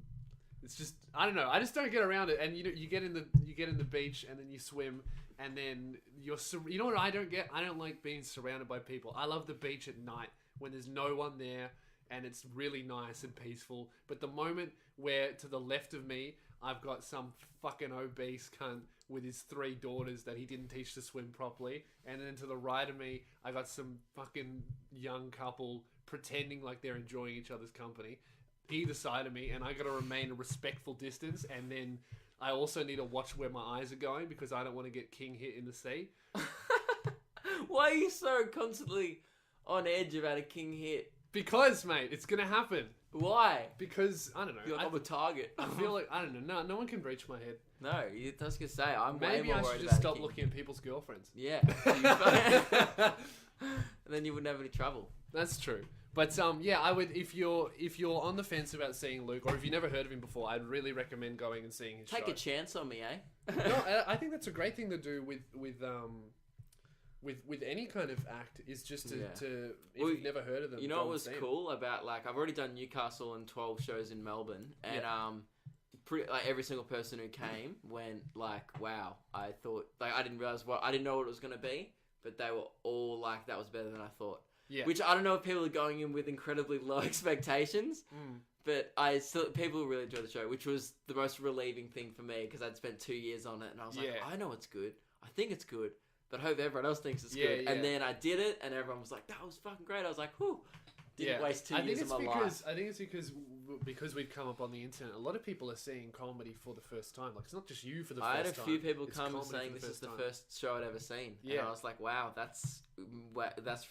It's just I don't know. I just don't get around it. And you get in the beach and then you swim and then you know what I don't get? I don't like being surrounded by people. I love the beach at night when there's no one there and it's really nice and peaceful. But the moment where to the left of me I've got some fucking obese cunt with his 3 daughters that he didn't teach to swim properly, and then to the right of me I got some fucking young couple pretending like they're enjoying each other's company either side of me, and I got to remain a respectful distance, and then I also need to watch where my eyes are going because I don't want to get king hit in the sea. Why are you so constantly on edge about a king hit? Because, mate, it's going to happen. Why? Because, I don't know. You're I'm a target. I feel like, I don't know, no one can reach my head. No, I was going to say, I'm Maybe way more I should worried just about stop a king looking at people's girlfriends. Yeah. And then you wouldn't have any trouble. That's true. But yeah, I would if you're on the fence about seeing Luke, or if you've never heard of him before, I'd really recommend going and seeing his show. Take a chance on me, eh? No, I think that's a great thing to do with any kind of act is just to if you've never heard of them. You know what was cool about I've already done Newcastle and 12 shows in Melbourne, and pretty every single person who came went wow. I thought I didn't know what it was going to be, but they were all that was better than I thought. Yeah. Which I don't know if people are going in with incredibly low expectations, but people really enjoyed the show, which was the most relieving thing for me because I'd spent 2 years on it, and I was I know it's good. I think it's good, but I hope everyone else thinks it's good. And then I did it, and everyone was like, "That was fucking great." I was like, "Whew." Didn't waste 2 years of my life. I think it's because we've come up on the internet. A lot of people are seeing comedy for the first time. It's not just you for the first time. I had a few people come and saying this is the first show I'd ever seen. Yeah. And I was like, wow, that's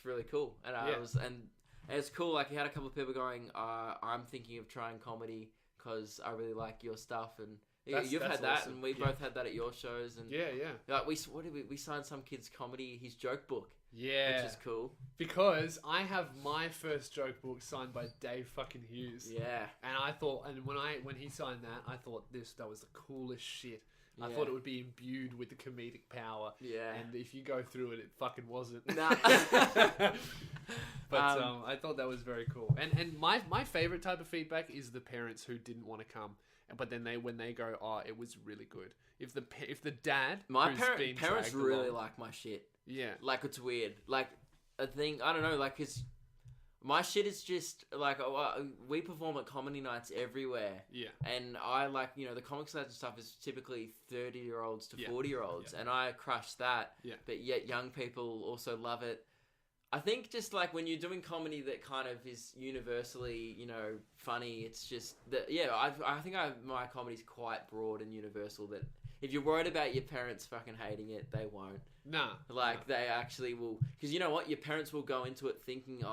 really cool. And and it's cool. You had a couple of people going, I'm thinking of trying comedy because I really like your stuff. And you've had that, awesome. And we both had that at your shows. And we signed some kid's comedy, his joke book. Yeah. Which is cool. Because I have my first joke book signed by Dave fucking Hughes. Yeah. And I thought, and when he signed that, I thought that was the coolest shit. I thought it would be imbued with the comedic power. Yeah. And if you go through it, it fucking wasn't. Nah. But I thought that was very cool. And my favorite type of feedback is the parents who didn't want to come. But then when they go, it was really good. If the dad, my parents really like my shit. Yeah, it's weird. A thing I don't know. Cause my shit is just we perform at comedy nights everywhere. Yeah, and I the comic stage and stuff is typically 30-year-olds to 40-year-olds, and I crush that. Yeah, but yet young people also love it. I think just when you're doing comedy that kind of is universally, funny, it's just that, I think my comedy's quite broad and universal that if you're worried about your parents fucking hating it, they won't. Nah. They actually will. Because you know what? Your parents will go into it thinking,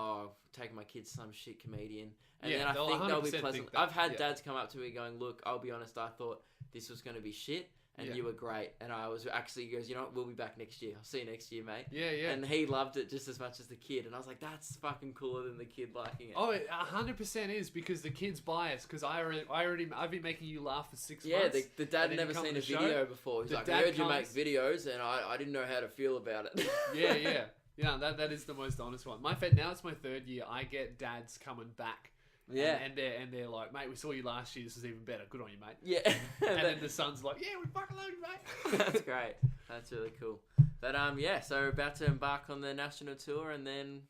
taking my kids to some shit comedian. And then I think they'll be pleasant. I've had dads come up to me going, look, I'll be honest, I thought this was going to be shit. And you were great. And I was actually, he goes, you know what, we'll be back next year. I'll see you next year, mate. Yeah, yeah. And he loved it just as much as the kid. And I was like, that's fucking cooler than the kid liking it. Oh, it 100% is because the kid's biased. Because I've been making you laugh for 6 months. Yeah, the dad never seen a video before. He's like, I heard you make videos and I didn't know how to feel about it. Yeah, yeah. Yeah, that is the most honest one. Now it's my 3rd year. I get dads coming back. Yeah, and they're like, mate, we saw you last year. This is even better. Good on you, mate. Yeah, and then the son's like, yeah, we fucking love you, mate. That's great. That's really cool. But so we're about to embark on the national tour, and then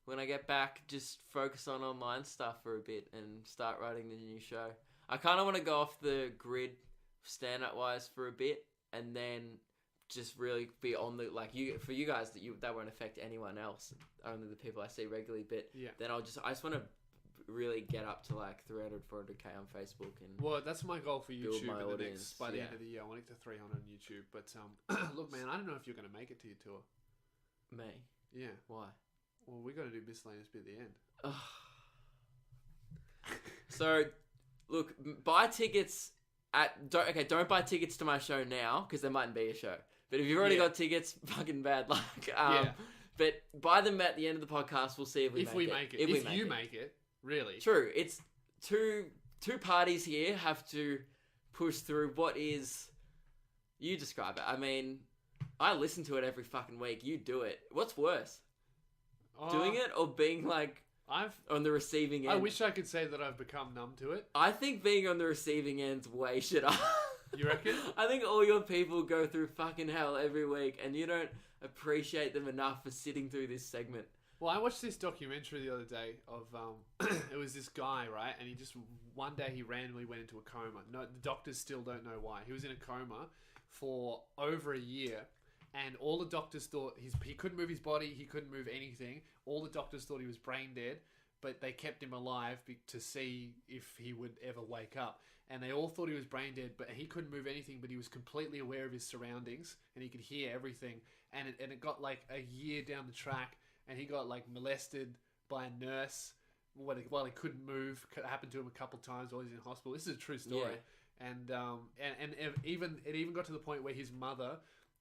when I get back, just focus on online stuff for a bit and start writing the new show. I kind of want to go off the grid, stand-up wise, for a bit, and then just really be on the for you guys that won't affect anyone else, only the people I see regularly. But then I just want to really get up to 300, 400k on Facebook and that's my goal for YouTube by the end of the year. I want to get to 300 on YouTube. But look, man, I don't know if you're going to make it to your tour. Me? Yeah. Why? Well, we got to do miscellaneous bit at the end. So, look, buy tickets don't buy tickets to my show now because there mightn't be a show. But if you've already got tickets, fucking bad luck. But buy them at the end of the podcast. We'll see if we make it. If you make it. Really? True. It's two parties here have to push through what is... You describe it. I mean, I listen to it every fucking week. You do it. What's worse? Doing it or being like on the receiving end? I wish I could say that I've become numb to it. I think being on the receiving end's way shitter. You reckon? I think all your people go through fucking hell every week and you don't appreciate them enough for sitting through this segment. Well, I watched this documentary the other day of, it was this guy, right? And he just, one day he randomly went into a coma. No, the doctors still don't know why. He was in a coma for over a year. And all the doctors thought he couldn't move his body. He couldn't move anything. All the doctors thought he was brain dead, but they kept him alive to see if he would ever wake up. And they all thought he was brain dead, but he couldn't move anything, but he was completely aware of his surroundings and he could hear everything. And it got like a year down the track and he got like molested by a nurse while he couldn't move. It happened to him a couple of times while he was in hospital. This is a true story. Yeah. And it even got to the point where his mother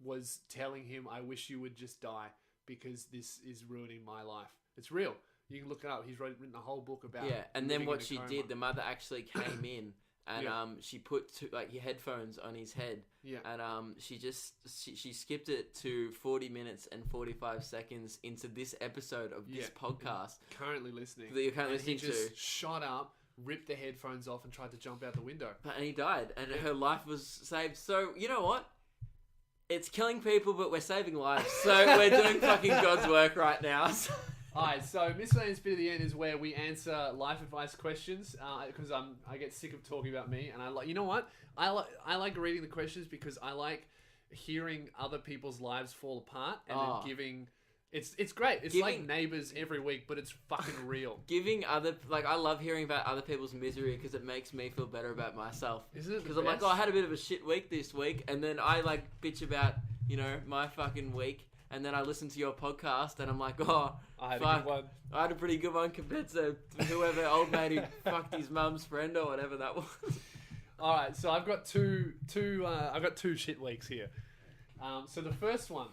was telling him, I wish you would just die because this is ruining my life. It's real. You can look it up. He's written a whole book about it. Yeah, and then what she did, the mother actually came in and she put your headphones on his head. Yeah. And she skipped it to 40 minutes and 45 seconds into this episode of this podcast. Currently listening. That you're currently listening to. He just shot up, ripped the headphones off and tried to jump out the window. And he died and her life was saved. So, you know what? It's killing people, but we're saving lives. So we're doing fucking God's work right now. Alright, so miscellaneous bit of the end is where we answer life advice questions because I get sick of talking about me, and I like. You know what? I like reading the questions because I like hearing other people's lives fall apart and then giving. It's great. It's like Neighbours every week, but it's fucking real. I love hearing about other people's misery because it makes me feel better about myself. Isn't it? Because I'm like, I had a bit of a shit week this week, and then I like bitch about my fucking week, and then I listen to your podcast, and I'm like, I had a good one. I had a pretty good one compared to whoever old mate who fucked his mum's friend or whatever that was. All right, so I've got two shit weeks here. So the first one.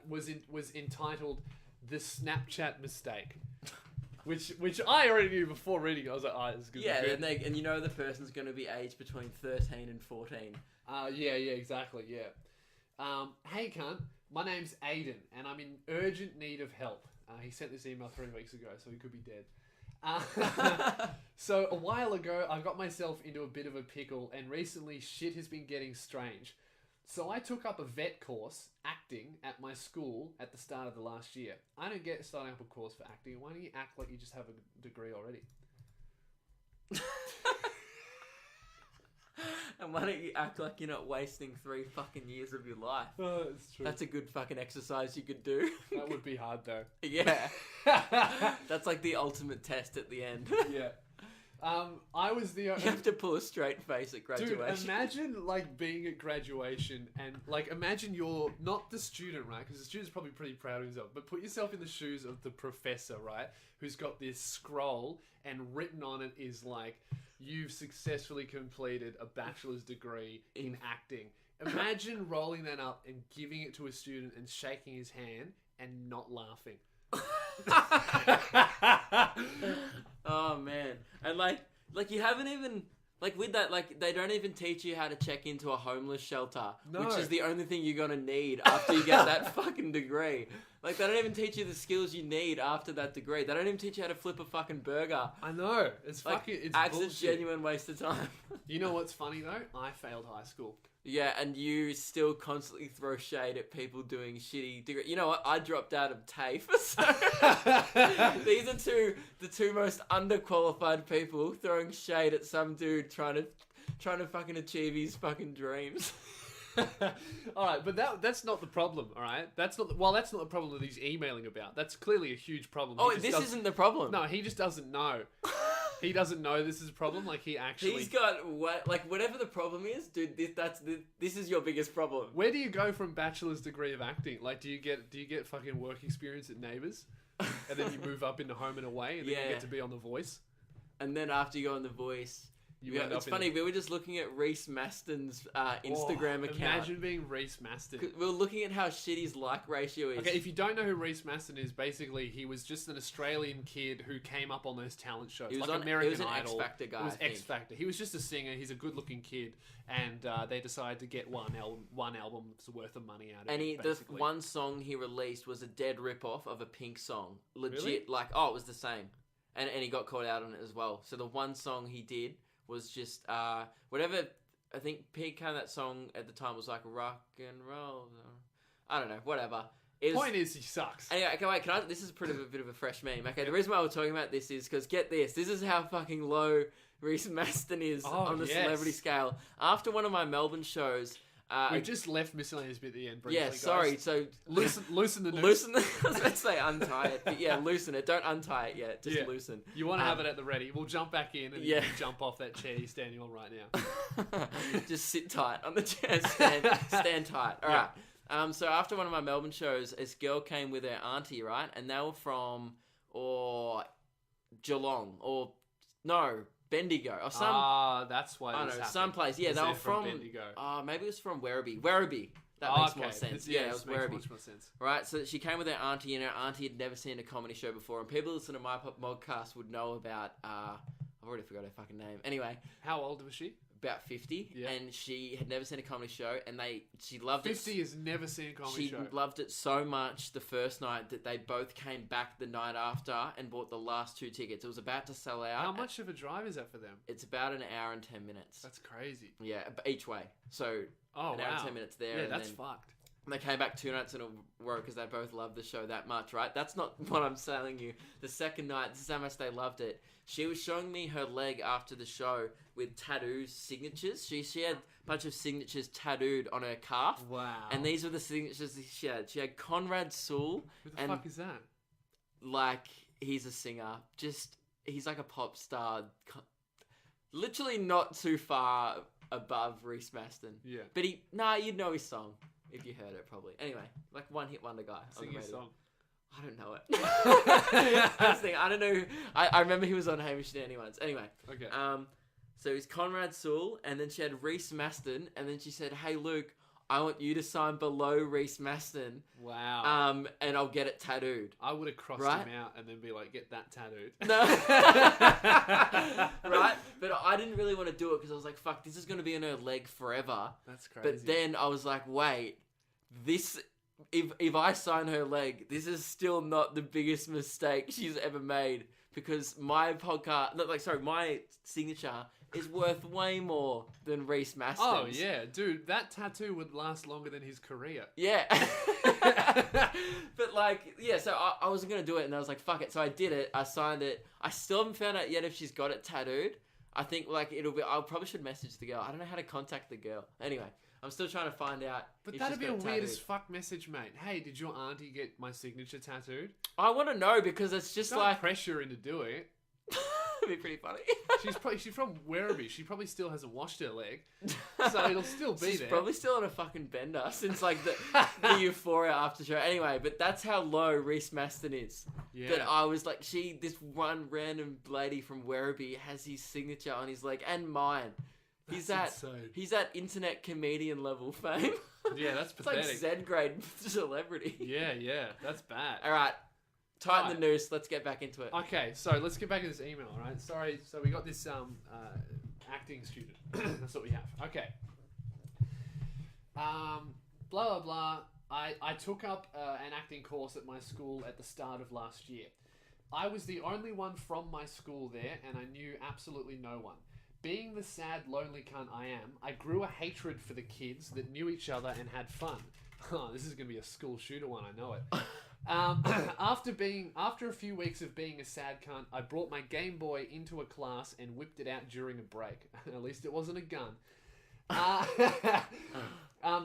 Was entitled "The Snapchat Mistake," which I already knew before reading it. I was like, this is good. Yeah, and the person's going to be aged between 13 and 14. Yeah, exactly, yeah. Hey, cunt, my name's Aiden, and I'm in urgent need of help. He sent this email 3 weeks ago, so he could be dead. So a while ago, I got myself into a bit of a pickle, and recently shit has been getting strange. So I took up a vet course, acting, at my school at the start of the last year. I don't get starting up a course for acting. Why don't you act like you just have a degree already? And why don't you act like you're not wasting 3 fucking years of your life? Oh, that's true. That's a good fucking exercise you could do. That would be hard though. Yeah. That's like the ultimate test at the end. Yeah. I was the... You have to pull a straight face at graduation. Dude, imagine, being at graduation and, imagine you're not the student, right? Because the student's probably pretty proud of himself. But put yourself in the shoes of the professor, right? Who's got this scroll and written on it is, you've successfully completed a bachelor's degree in acting. Imagine rolling that up and giving it to a student and shaking his hand and not laughing. Oh man. And you haven't even with that they don't even teach you how to check into a homeless shelter, which is the only thing you're gonna need after you get that fucking degree. They don't even teach you the skills you need after that degree. They don't even teach you how to flip a fucking burger. I know. It's it's a genuine waste of time. You know what's funny though? I failed high school. Yeah, and you still constantly throw shade at people doing shitty degree. You know what? I dropped out of TAFE. So these are the two most underqualified people throwing shade at some dude trying to fucking achieve his fucking dreams. All right, but that's not the problem. All right, that's not the problem that he's emailing about. That's clearly a huge problem. Oh, this isn't the problem. No, he just doesn't know. He doesn't know this is a problem. He's got whatever the problem is, dude. This is your biggest problem. Where do you go from bachelor's degree of acting? Do you get fucking work experience at Neighbours, and then you move up into Home and Away, and then you get to be on The Voice? And then after you go on The Voice, You end it's up funny. We were just looking at Reese Maston's Instagram account. Imagine being Reese Maston. We were looking at how shit his like ratio is. Okay, if you don't know who Reese Maston is, basically he was just an Australian kid who came up on those talent shows, like American Idol. Idol. X Factor guy. It was X Factor. He was just a singer. He's a good-looking kid, and they decided to get one album's worth of money out of and it. The one song he released was a dead rip-off of a Pink song. Legit, Really? it was the same. And he got called out on it as well. So the one song he did was just whatever. I think Pink had that song at the time was like rock and roll. I don't know, whatever. Point is, he sucks. Anyway, okay, wait, this is a bit of a fresh meme. Okay, the reason why we're talking about this is because get this. This is how fucking low Reese Maston is on the celebrity scale. After one of my Melbourne shows. We just left miscellaneous bit at the end. Briefly, sorry. So loosen the noose. Loosen. I was about to say untie it, but yeah, loosen it. Don't untie it yet. Just loosen. You want to have it at the ready. We'll jump back in and you can jump off that chair you're standing on right now. Just sit tight on the chair. Stand tight. All right. So after one of my Melbourne shows, this girl came with her auntie, right, and they were from Geelong Bendigo or some. That's why. I don't know, someplace. Yeah, they were from Bendigo. Maybe it was from Werribee. Werribee. That makes more sense. It was Werribee. Much more sense. Right, so she came with her auntie, and her auntie had never seen a comedy show before. And people who listen to my podcast would know about. I've already forgot her fucking name. Anyway, how old was she? About 50, and she had never seen a comedy show, and she loved 50 has never seen a comedy show. She loved it so much the first night that they both came back the night after and bought the last 2 tickets. It was about to sell out. How much of a drive is that for them? It's about an hour and 10 minutes. That's crazy. Yeah, each way. So an hour and 10 minutes there. Yeah, and that's fucked. And they came back 2 nights in a row because they both loved the show that much, right? That's not what I'm telling you. The second night, this is how much they loved it. She was showing me her leg after the show with tattoos, signatures. She had a bunch of signatures tattooed on her calf. Wow. And these were the signatures she had. She had Conrad Sewell. Who the fuck is that? Like, he's a singer. He's like a pop star. Literally not too far above Reese Maston. Yeah. But you'd know his song. If you heard it, probably. Anyway, like one-hit wonder guy. Sing his song. I don't know it. I don't know. I remember he was on Hamish and Andy once. Anyway. Okay. So he's Conrad Sewell, and then she had Reese Maston, and then she said, "Hey Luke, I want you to sign below Reese Maston. Wow. And I'll get it tattooed." I would have crossed him out and then be like, "Get that tattooed." No. Right? But I didn't really want to do it because I was like, "Fuck, this is going to be in her leg forever." That's crazy. But then I was like, "Wait, this." If I sign her leg, this is still not the biggest mistake she's ever made because my signature is worth way more than Reese Maston's. Oh yeah, dude, that tattoo would last longer than his career. Yeah. But so I wasn't gonna do it, and I was like, fuck it. So I did it. I signed it. I still haven't found out yet if she's got it tattooed. I think it'll be. I probably should message the girl. I don't know how to contact the girl. Anyway. I'm still trying to find out. But that'd be a weird as fuck message, mate. Hey, did your auntie get my signature tattooed? I want to know because it's just Don't pressure her into doing it. It'd be pretty funny. She's from Werribee. She probably still hasn't washed her leg, so it'll still be there. She's probably still on a fucking bender since the Euphoria after show. Anyway, but that's how low Reese Maston is. Yeah. That I was like, this one random lady from Werribee has his signature on his leg and mine. He's at internet comedian level fame. Yeah, that's pathetic. It's like Z grade celebrity. Yeah, that's bad. All right, tighten the noose. Let's get back into it. Okay, so let's get back to this email. All right, sorry. So we got this acting student. That's what we have. Okay. Blah blah blah. I took up an acting course at my school at the start of last year. I was the only one from my school there, and I knew absolutely no one. Being the sad, lonely cunt I am, I grew a hatred for the kids that knew each other and had fun. Oh, this is going to be a school shooter one, I know it. After a few weeks of being a sad cunt, I brought my Game Boy into a class and whipped it out during a break. At least it wasn't a gun.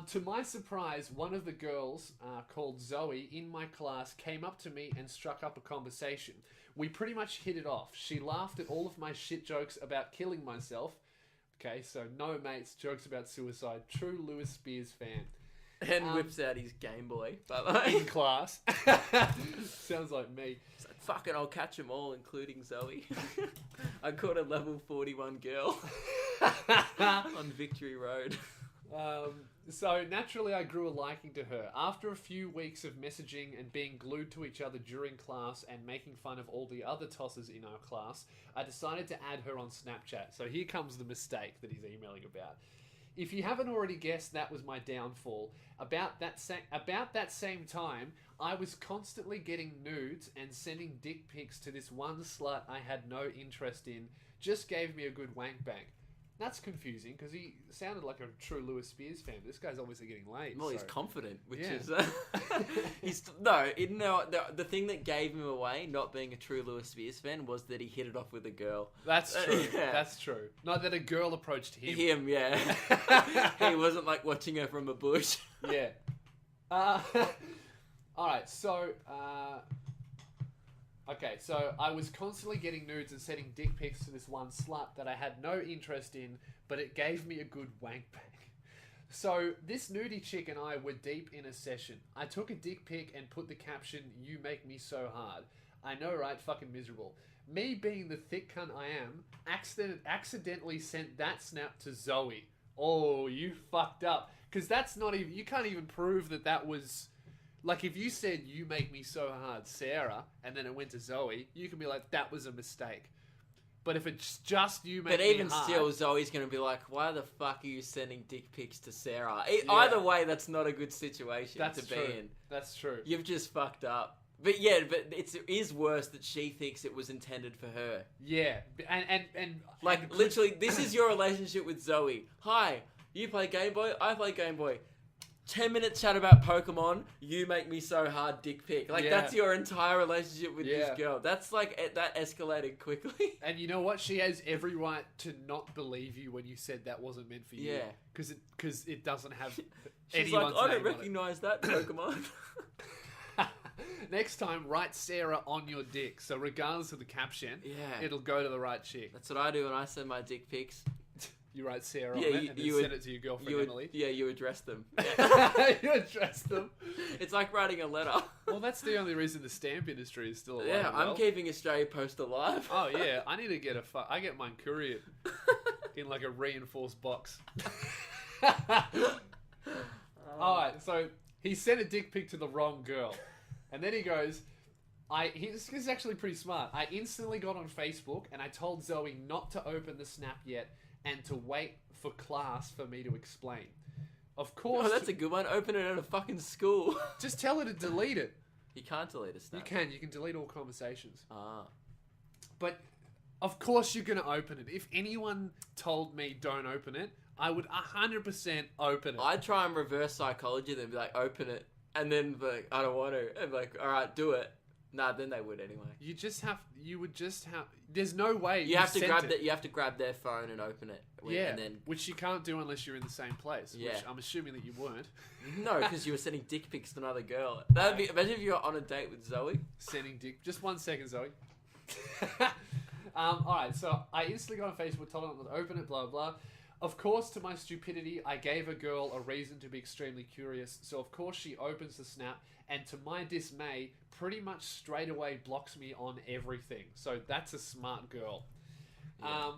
To my surprise, one of the girls, called Zoe, in my class came up to me and struck up a conversation. We pretty much hit it off. She laughed at all of my shit jokes about killing myself. Okay, so no mates, jokes about suicide. True Lewis Spears fan. And whips out his Game Boy, by the way. In class. Sounds like me. Fucking, I'll catch them all, including Zoe. I caught a level 41 girl on Victory Road. So naturally I grew a liking to her. After a few weeks of messaging and being glued to each other during class and making fun of all the other tossers in our class, I decided to add her on Snapchat. So here comes the mistake that he's emailing about. If you haven't already guessed, that was my downfall. About that same time, I was constantly getting nudes and sending dick pics to this one slut I had no interest in. Just gave me a good wank bang. That's confusing because he sounded like a true Lewis Spears fan. This guy's obviously getting laid. Well, so. he's confident, which Yeah. is the thing that gave him away, not being a true Lewis Spears fan, was that he hit it off with a girl. That's true. Yeah. That's true. Not that a girl approached him. Him, yeah. He wasn't like watching her from a bush. Yeah. Alright, so... Okay, so I was constantly getting nudes and sending dick pics to this one slut that I had no interest in, but it gave me a good wank bang. So this nudie chick and I were deep in a session. I took a dick pic and put the caption, "You make me so hard." I know, right? Fucking miserable. Me being the thick cunt I am, accidentally sent that snap to Zoe. Oh, you fucked up. Because that's not even... You can't even prove that was... Like, if you said, "You make me so hard, Sarah," and then it went to Zoe, you can be like, that was a mistake. But if it's just "you make But me even hard... still, Zoe's going to be like, why the fuck are you sending dick pics to Sarah? Yeah. Either way, that's not a good situation That's to true. be in. That's true. You've just fucked up. But yeah, but it is worse that she thinks it was intended for her. Yeah. And Like, literally, this is your relationship with Zoe. Hi, you play Game Boy, I play Game Boy. 10-minute chat about Pokemon, you make me so hard, dick pic. Like, Yeah. that's your entire relationship with Yeah. this girl. That's like, that escalated quickly. And you know what? She has every right to not believe you when you said that wasn't meant for you. Yeah. Because it doesn't have She's anyone's like, I don't name on it. recognize that Pokemon. Next time, write Sarah on your dick. So regardless of the caption, Yeah. it'll go to the right chick. That's what I do when I send my dick pics. You write Sarah Yeah, on it and then send it to your girlfriend, Emily. You address them. You address them. It's like writing a letter. Well, that's the only reason the stamp industry is still alive. Yeah, as well. I'm keeping Australia Post alive. Oh, yeah. I need to get I get mine couriered in like a reinforced box. Alright, so he sent a dick pic to the wrong girl. And then he goes, this is actually pretty smart. I instantly got on Facebook and I told Zoe not to open the snap yet and to wait for class for me to explain. Of course... Oh, that's a good one. Open it at a fucking school. Just tell her to delete it. You can't delete a snap. You can delete all conversations. Ah. But of course you're going to open it. If anyone told me don't open it, I would 100% open it. I'd try and reverse psychology then be like, open it. And then be like, I don't want to. And be like, alright, do it. Nah, then they would anyway. There's no way You have to grab their phone and open it. And then, which you can't do unless you're in the same place. Yeah. Which I'm assuming that you weren't. no, because you were sending dick pics to another girl. Imagine if you were on a date with Zoe. Sending dick. Just 1 second, Zoe. Alright, so I instantly got on Facebook, told her not to open it, blah, blah. Of course, to my stupidity, I gave a girl a reason to be extremely curious. So, of course, she opens the snap and, to my dismay, pretty much straight away blocks me on everything. So, that's a smart girl. Yeah.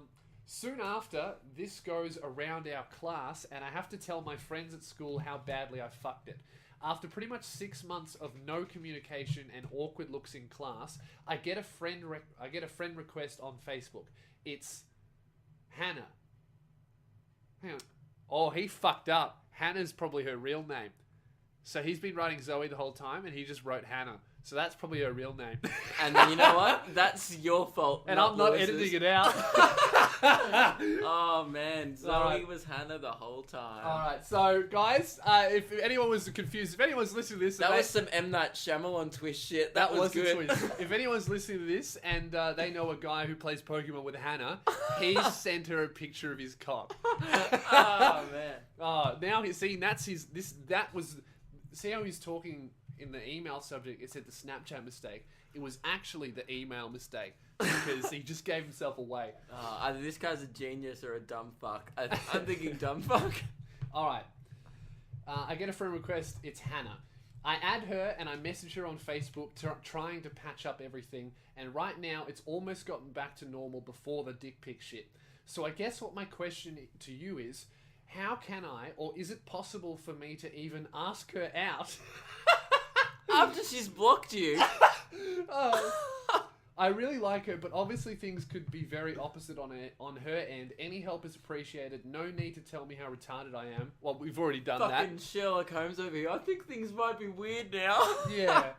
Soon after, this goes around our class and I have to tell my friends at school how badly I fucked it. After pretty much 6 months of no communication and awkward looks in class, I get a friend request on Facebook. It's Hannah. Hang on. Oh, he fucked up. Hannah's probably her real name. So he's been writing Zoe the whole time and he just wrote Hannah. So that's probably her real name. And then you know what? That's your fault. And I'm not Lewis's. editing it out. Oh man, Zoe Alright. was Hannah the whole time. Alright, so guys, if anyone was confused, if anyone's listening to this... That was some M. Night Shyamalan twist shit. That was a good. twist. If anyone's listening to this and they know a guy who plays Pokemon with Hannah, he sent her a picture of his cock. Oh man. Oh, now see how he's talking in the email subject. It said the Snapchat mistake. It was actually the email mistake because he just gave himself away. Either this guy's a genius or a dumb fuck. I'm thinking dumb fuck. All right. I get a friend request. It's Hannah. I add her and I message her on Facebook trying to patch up everything, and right now it's almost gotten back to normal before the dick pic shit. So I guess what my question to you is, how can I, or is it possible for me to even ask her out? After she's blocked you. I really like her, but obviously things could be very opposite on her end. Any help is appreciated. No need to tell me how retarded I am. Well, we've already done that. Fucking Sherlock Holmes over here. I think things might be weird now. Yeah.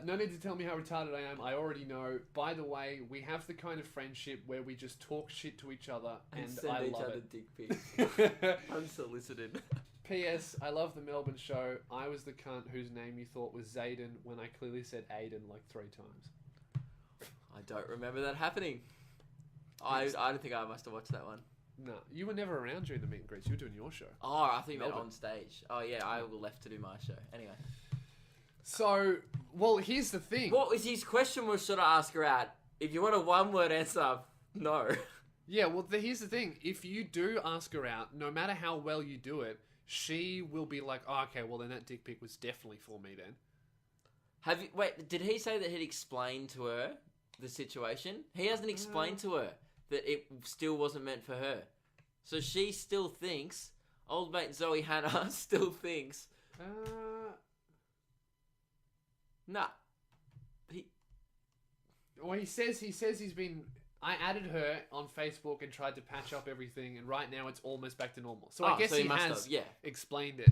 No need to tell me how retarded I am. I already know. By the way, we have the kind of friendship where we just talk shit to each other, and send I each love other it. dick pics. Unsolicited. P.S. I love the Melbourne show. I was the cunt whose name you thought was Zayden when I clearly said Aiden like 3 times. I don't remember that happening. I don't think I must have watched that one. No, you were never around during the meet and greets. You were doing your show. Oh, I think you meant Melbourne. on stage. Oh yeah, I left to do my show. Anyway. So, well, here's the thing. What was his question? Was should I ask her out? If you want a 1-word answer, no. Yeah, well, here's the thing. If you do ask her out, no matter how well you do it, she will be like, oh, okay, well then that dick pic was definitely for me then. Wait, did he say that he'd explained to her the situation? He hasn't explained to her that it still wasn't meant for her. So she still thinks, old mate Zoe Hannah still thinks, nah. Well, he says he's been... I added her on Facebook and tried to patch up everything, and right now it's almost back to normal. So I guess so he must has have, yeah. explained it.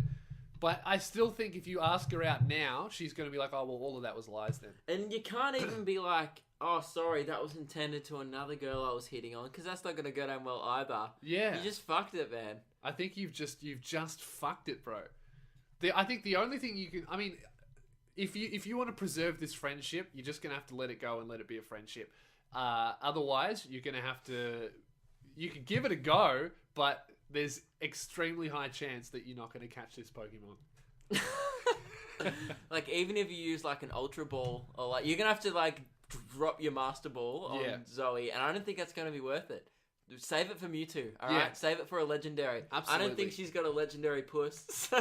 But I still think if you ask her out now, she's going to be like, oh, well, all of that was lies then. And you can't even be like, oh, sorry, that was intended to another girl I was hitting on, because that's not going to go down well either. Yeah. You just fucked it, man. I think you've just fucked it, bro. I think the only thing you can... I mean, if you want to preserve this friendship, you're just going to have to let it go and let it be a friendship. Otherwise, you're going to have to... You can give it a go, but there's extremely high chance that you're not going to catch this Pokemon. Like, even if you use, like, an Ultra Ball, or, like, you're going to have to, like, drop your Master Ball on Zoe, and I don't think that's going to be worth it. Save it for Mewtwo, alright? Yeah. Save it for a legendary. Absolutely. I don't think she's got a legendary puss. So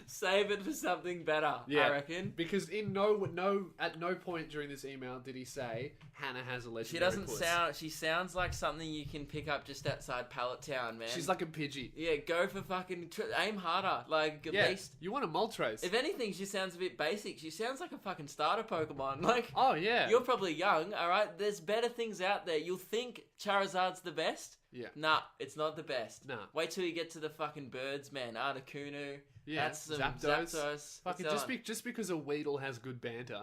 save it for something better, I reckon. Because at no point during this email did he say Hannah has a legendary puss. She sounds like something you can pick up just outside Pallet Town, man. She's like a Pidgey. Yeah, go for fucking... aim harder. Like, at least... You want a Moltres. If anything, she sounds a bit basic. She sounds like a fucking starter Pokemon. Like... Oh, yeah. You're probably young, alright? There's better things out there. You'll think Charizard's the best. Yeah. Nah, it's not the best. Nah. Wait till you get to the fucking birds, man. Articuno. Yeah. That's some Zapdos. Fucking just because a Weedle has good banter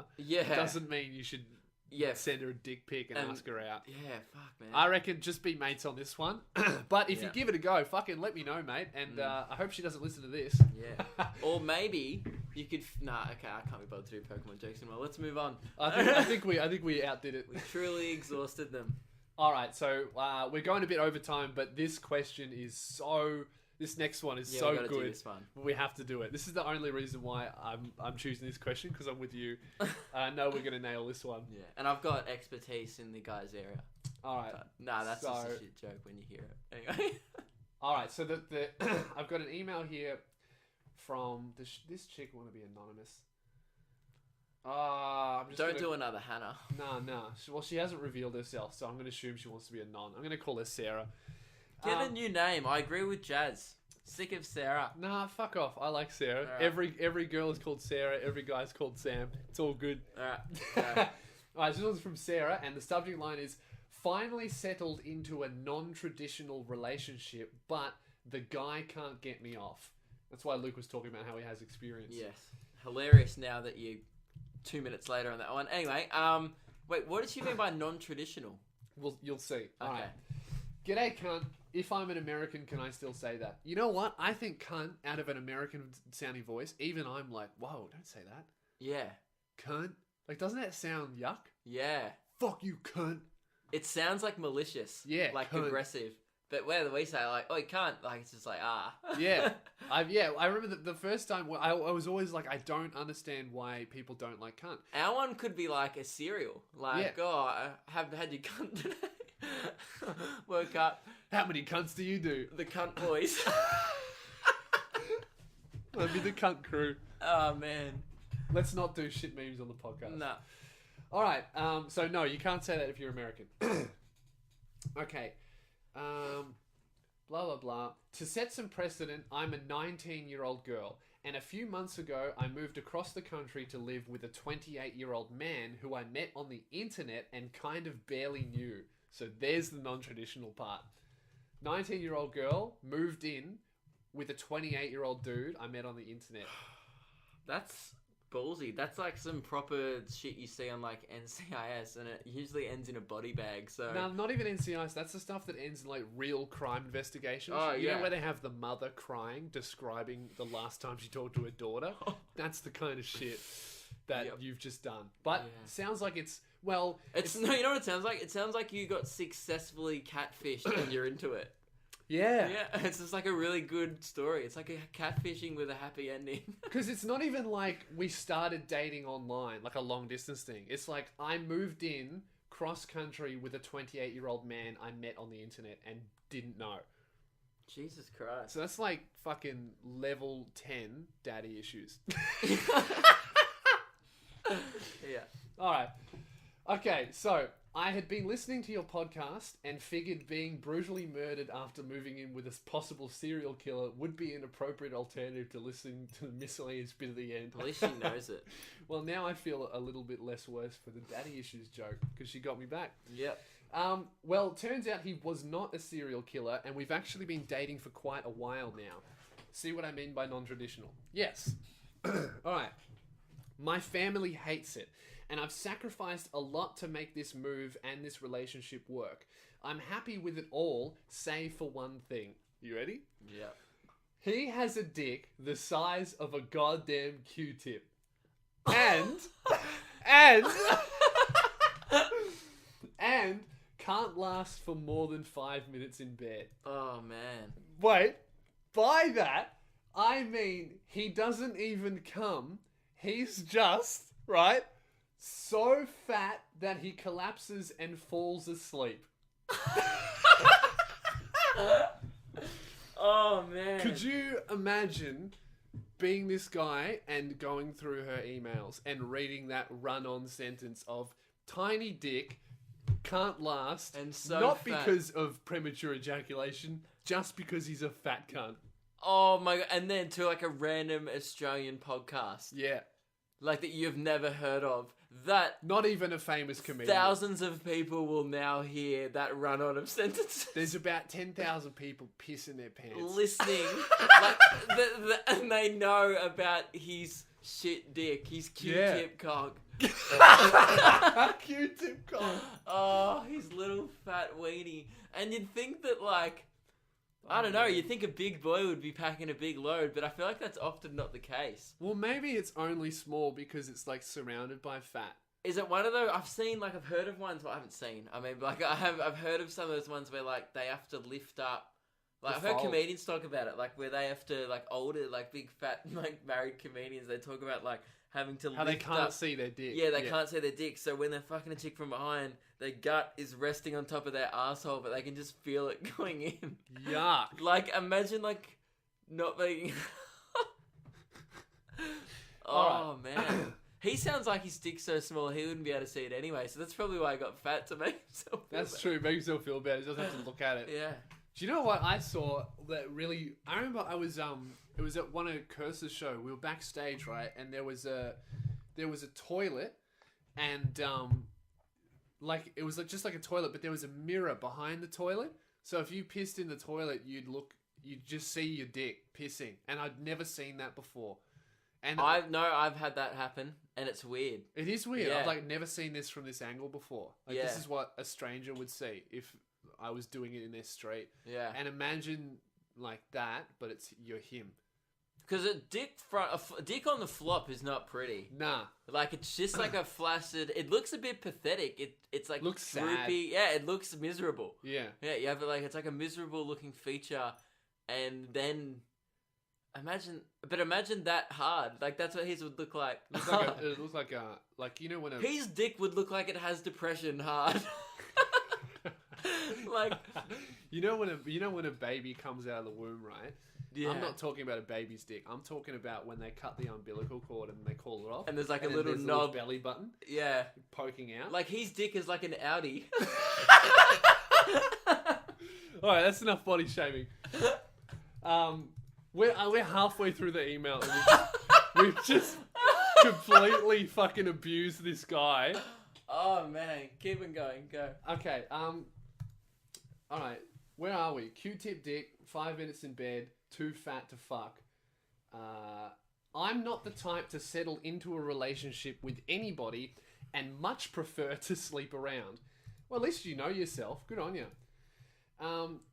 doesn't mean you should send her a dick pic and ask her out. Yeah, fuck, man. I reckon just be mates on this one. But if you give it a go, fucking let me know, mate. And I hope she doesn't listen to this. Yeah. Or maybe you could... Nah, okay, I can't be bothered to do Pokemon jokes anymore. Let's move on. I think we outdid it. We truly exhausted them. Alright, so we're going a bit over time, but this question is so... This next one is so good. Do this one. We have to do it. This is the only reason why I'm choosing this question, because I'm with you. I know we're going to nail this one. Yeah, and I've got expertise in the guy's area. Alright. Nah, that's just a shit joke when you hear it. Anyway. Alright, so I've got an email here from... this chick want to be anonymous? Don't do another Hannah. No. Well, she hasn't revealed herself, so I'm going to assume she wants to be a non. I'm going to call her Sarah. Get a new name. I agree with Jazz. Sick of Sarah. Nah, fuck off. I like Sarah. Right. Every girl is called Sarah. Every guy's called Sam. It's all good. Alright. Alright, this one's from Sarah, and the subject line is, finally settled into a non-traditional relationship, but the guy can't get me off. That's why Luke was talking about how he has experience. Yes. Hilarious now that you... 2 minutes later on that one. Anyway, wait, what did she mean by non-traditional? Well, you'll see. Okay. Alright. G'day, cunt. If I'm an American, can I still say that? You know what? I think cunt, out of an American-sounding voice, even I'm like, whoa, don't say that. Yeah. Cunt? Like, doesn't that sound yuck? Yeah. Fuck you, cunt. It sounds like malicious. Yeah, like cunt. Aggressive. But where we say, like, oh, you can't, like, it's just like, ah. Yeah. I remember the first time, I was always like, I don't understand why people don't like cunt. Our one could be like a cereal. Like, oh, I haven't had your cunt today. Woke up. How many cunts do you do? The cunt boys. That'd be the cunt crew. Oh, man. Let's not do shit memes on the podcast. No. All right. So no, you can't say that if you're American. Okay. Blah blah blah. To set some precedent, I'm a 19-year-old girl, and a few months ago, I moved across the country to live with a 28-year-old man who I met on the internet and kind of barely knew. So there's the non-traditional part. 19-year-old girl moved in with a 28-year-old dude I met on the internet. That's ballsy. That's like some proper shit you see on like NCIS, and it usually ends in a body bag. So No, not even NCIS. That's the stuff that ends in like real crime investigations. Oh, You yeah. know where they have the mother crying, describing the last time she talked to her daughter? That's the kind of shit that Yep. you've just done. But Yeah. sounds like it's, well... it's no, you know what it sounds like? It sounds like you got successfully catfished and you're into it. Yeah. Yeah, it's just like a really good story. It's like a catfishing with a happy ending. Because it's not even like we started dating online, like a long distance thing. It's like I moved in cross country with a 28-year-old man I met on the internet and didn't know. Jesus Christ. So that's like fucking level 10 daddy issues. Yeah. Alright. Okay, so I had been listening to your podcast and figured being brutally murdered after moving in with a possible serial killer would be an appropriate alternative to listening to the miscellaneous bit at the end. At least she knows it. Well, now I feel a little bit less worse for the daddy issues joke because she got me back. Yep. Well, turns out he was not a serial killer, and we've actually been dating for quite a while now. See what I mean by non-traditional? Yes. Alright. My family hates it, and I've sacrificed a lot to make this move and this relationship work. I'm happy with it all, save for one thing. You ready? Yep. He has a dick the size of a goddamn Q-tip. And can't last for more than 5 minutes in bed. Oh, man. Wait, by that, I mean he doesn't even come. He's just, right, so fat that he collapses and falls asleep. Oh, man. Could you imagine being this guy and going through her emails and reading that run-on sentence of tiny dick, can't last, And so not fat. because of premature ejaculation, just because he's a fat cunt. Oh, my God. And then to like a random Australian podcast. Yeah. Like that you've never heard of. That Not even a famous comedian. thousands of people will now hear that run-on of sentences. There's about 10,000 people pissing their pants. Listening. Like, and they know about his shit dick, his Q-tip cock. Q-tip cock. Oh, his little fat weenie. And you'd think that, like, I don't know, you'd think a big boy would be packing a big load, but I feel like that's often not the case. Well, maybe it's only small because it's like surrounded by fat. Is it one of those? I've heard of ones, but I haven't seen. I mean, like, I've heard of some of those ones where, like, they have to lift up. Like, I've heard comedians talk about it, like, where they have to, like, older, like, big fat, like, married comedians, they talk about, like, having to How lift they can't up. see their dick. Yeah, they can't see their dick, so when they're fucking a chick from behind, their gut is resting on top of their asshole, but they can just feel it going in. Yuck. Like, imagine, like, not being... Oh, man. He sounds like his dick's so small, he wouldn't be able to see it anyway, so that's probably why I got fat, to make himself feel That's better. true. Makes himself feel better. He doesn't have to look at it. Yeah. Do you know what I saw that really... I remember I was, it was at one of Curse's show. We were backstage, right? And there was a toilet and, like, it was like, just like a toilet, but there was a mirror behind the toilet. So if you pissed in the toilet, you'd just see your dick pissing. And I'd never seen that before. And I've had that happen, and it's weird. it is weird. Yeah. I've like never seen this from this angle before. Like this Yeah. is what a stranger would see if I was doing it in their street. Yeah. And imagine like that, but you're him. Because a dick on the flop is not pretty. Nah. Like, it's just like a flaccid... It looks a bit pathetic. It's like Looks droopy. sad. Yeah, it looks miserable. Yeah. Yeah, you have like... It's like a miserable looking feature. And then... Imagine that hard. Like, that's what his would look like. It looks like you know when His dick would look like it has depression hard. Like... you know when a baby comes out of the womb, right? Yeah. I'm not talking about a baby's dick. I'm talking about when they cut the umbilical cord and they call it off. And there's like a then little there's knob. belly button Yeah. poking out. Like his dick is like an Audi. Alright, that's enough body shaming. We're halfway through the email and we've just completely fucking abused this guy. Oh man, keep it going, go. Okay, alright, where are we? Q-tip dick, 5 minutes in bed, too fat to fuck. I'm not the type to settle into a relationship with anybody and much prefer to sleep around. Well, at least you know yourself. Good on you.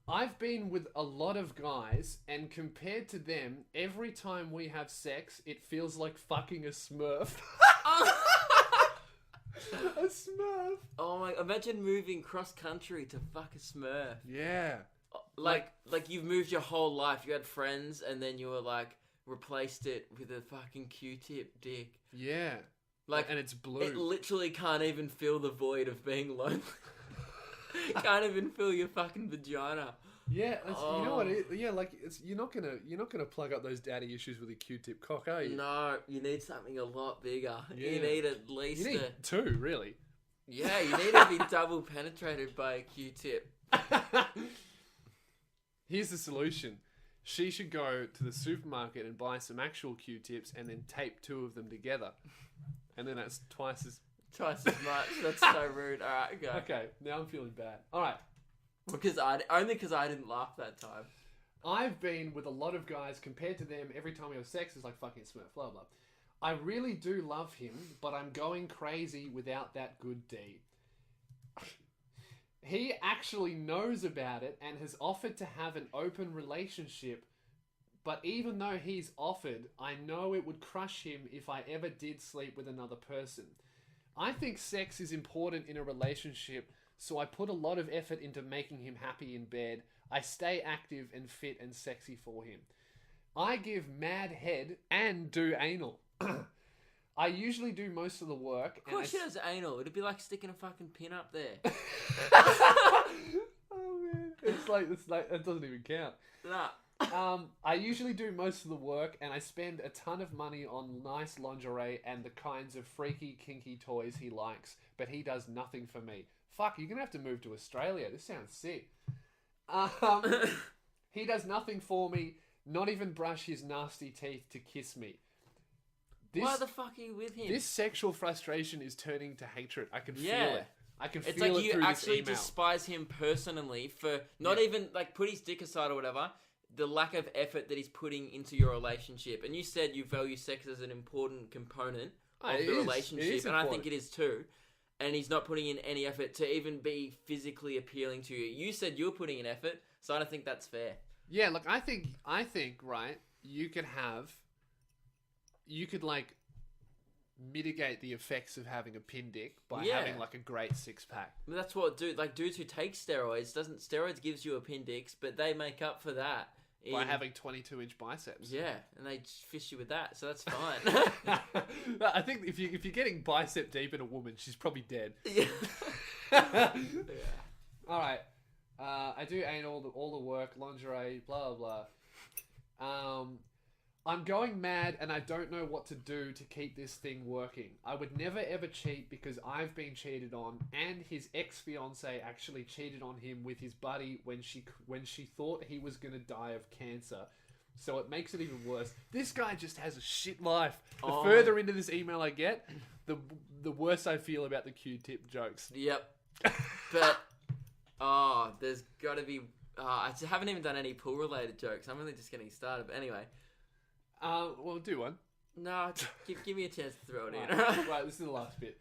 I've been with a lot of guys, and compared to them, every time we have sex, it feels like fucking a Smurf. A Smurf. Oh my! Imagine moving cross country to fuck a Smurf. Yeah. Like you've moved your whole life. You had friends, and then you were like replaced it with a fucking Q-tip dick. Yeah. Like, and it's blue. It literally can't even fill the void of being lonely. Can't even fill your fucking vagina. Yeah, you know what? You're not gonna plug up those daddy issues with a Q-tip cock, are you? No, you need something a lot bigger. Yeah. You need at least you need two, really. Yeah, you need to be double penetrated by a Q-tip. Here's the solution. She should go to the supermarket and buy some actual Q-tips and then tape 2 of them together. And then that's twice as much. That's so rude. Alright, go. Okay, now I'm feeling bad. Alright. Because I didn't laugh that time. I've been with a lot of guys, compared to them, every time we have sex, it's like fucking Smurf, blah, blah. I really do love him, but I'm going crazy without that good D. He actually knows about it and has offered to have an open relationship, but even though he's offered, I know it would crush him if I ever did sleep with another person. I think sex is important in a relationship, so I put a lot of effort into making him happy in bed. I stay active and fit and sexy for him. I give mad head and do anal. I usually do most of the work. Of course she does anal. It'd be like sticking a fucking pin up there. Oh man, it's like that doesn't even count. Nah. I usually do most of the work, and I spend a ton of money on nice lingerie and the kinds of freaky, kinky toys he likes, but he does nothing for me. Fuck, you're gonna have to move to Australia. This sounds sick. He does nothing for me, not even brush his nasty teeth to kiss me. Why the fuck are you with him? This sexual frustration is turning to hatred. I can feel it. I can feel it through this email. It's like you actually email. despise him personally for not even, like, put his dick aside or whatever, the lack of effort that he's putting into your relationship. And you said you value sex as an important component of the relationship, and I think it is too. And he's not putting in any effort to even be physically appealing to you. You said you're putting in effort, so I don't think that's fair. Yeah, look, I think, right, you could like mitigate the effects of having a pin dick by having like a great 6-pack. That's what dudes who take steroids gives you a pin dicks, but they make up for that by having 22-inch biceps. Yeah, and they just fish you with that, so that's fine. I think if you're getting bicep deep in a woman, she's probably dead. Yeah. All right. I do anal, all the work, lingerie, blah blah blah. I'm going mad and I don't know what to do to keep this thing working. I would never ever cheat because I've been cheated on, and his ex-fiancée actually cheated on him with his buddy when she thought he was going to die of cancer. So it makes it even worse. This guy just has a shit life. The further into this email I get, the worse I feel about the Q-tip jokes. Yep. But there's got to be. I haven't even done any pool-related jokes. I'm really just getting started. But anyway. Well, do one. No, give me a chance to throw it in. Right, this is the last bit.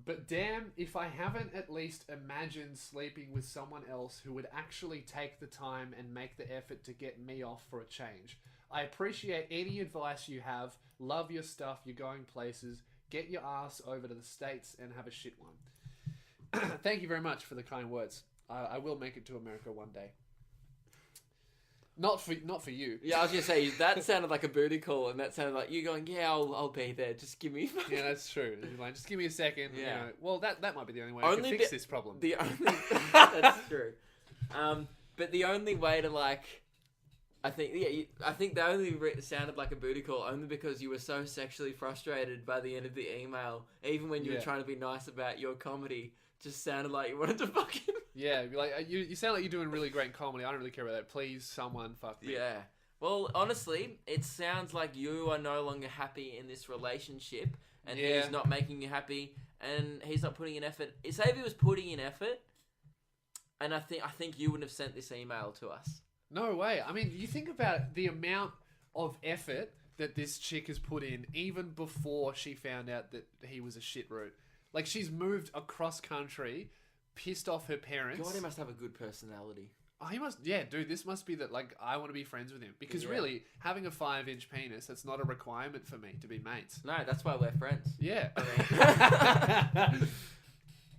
But damn, if I haven't at least imagined sleeping with someone else who would actually take the time and make the effort to get me off for a change. I appreciate any advice you have. Love your stuff. You're going places. Get your ass over to the States and have a shit one. Thank you very much for the kind words. I will make it to America one day. Not for you. Yeah, I was gonna say that sounded like a booty call, and that sounded like you going, "Yeah, I'll be there. Just give me." Yeah, that's true. Like, just give me a second. Yeah. You know, well, that might be the only way I can fix this problem. That's true. But the only way to I think they only sounded like a booty call only because you were so sexually frustrated by the end of the email. Even when you were trying to be nice about your comedy, just sounded like you wanted to fuck him. Yeah, like you sound like you're doing really great comedy. I don't really care about that. Please, someone fuck me. Yeah. Well, honestly, it sounds like you are no longer happy in this relationship, and he's not making you happy, and he's not putting in effort. Say if he was putting in effort, and I think you wouldn't have sent this email to us. No way. I mean, you think about the amount of effort that this chick has put in even before she found out that he was a shit root. Like, she's moved across country, pissed off her parents. God, he must have a good personality. Oh, he must... Yeah, dude, this must be that, like, I want to be friends with him. Because really, having a 5-inch penis, that's not a requirement for me to be mates. No, that's why we're friends. Yeah.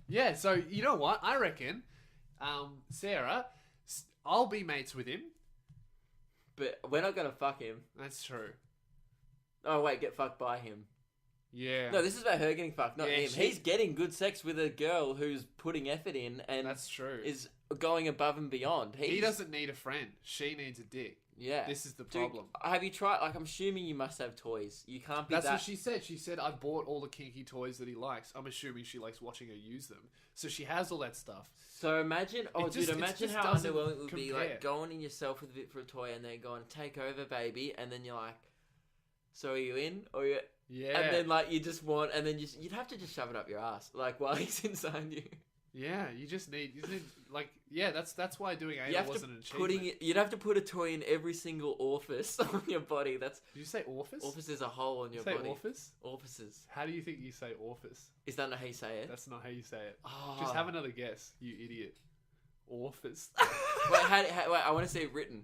Yeah, so, you know what? I reckon, Sarah... I'll be mates with him. But we're not going to fuck him. That's true. Oh, wait, get fucked by him. Yeah. No, this is about her getting fucked, not him. she- He's getting good sex with a girl who's putting effort in and That's true. is going above and beyond. He doesn't need a friend. She needs a dick. Yeah. This is the Dude, problem. have you tried... Like, I'm assuming you must have toys. You can't be That's that... what she said. She said, I bought all the kinky toys that he likes. I'm assuming she likes watching her use them. So she has all that stuff. So imagine... Oh, dude, imagine how underwhelming it would be, like, going in yourself with a bit for a toy and then going, take over, baby. And then you're like, so are you in? Or you... Yeah. And then, like, you just want... And then you'd have to just shove it up your ass. Like, while he's inside you. Yeah, you just need like, yeah, that's why doing anal wasn't an achievement. You'd have to put a toy in every single orifice on your body. Did you say orifice? Orifice is a hole in your say body. Orifice? Orifices. How do you think you say orifice? Is that not how you say it? That's not how you say it. Oh. Just have another guess, you idiot. Orifice. Wait, wait, I want to see it written.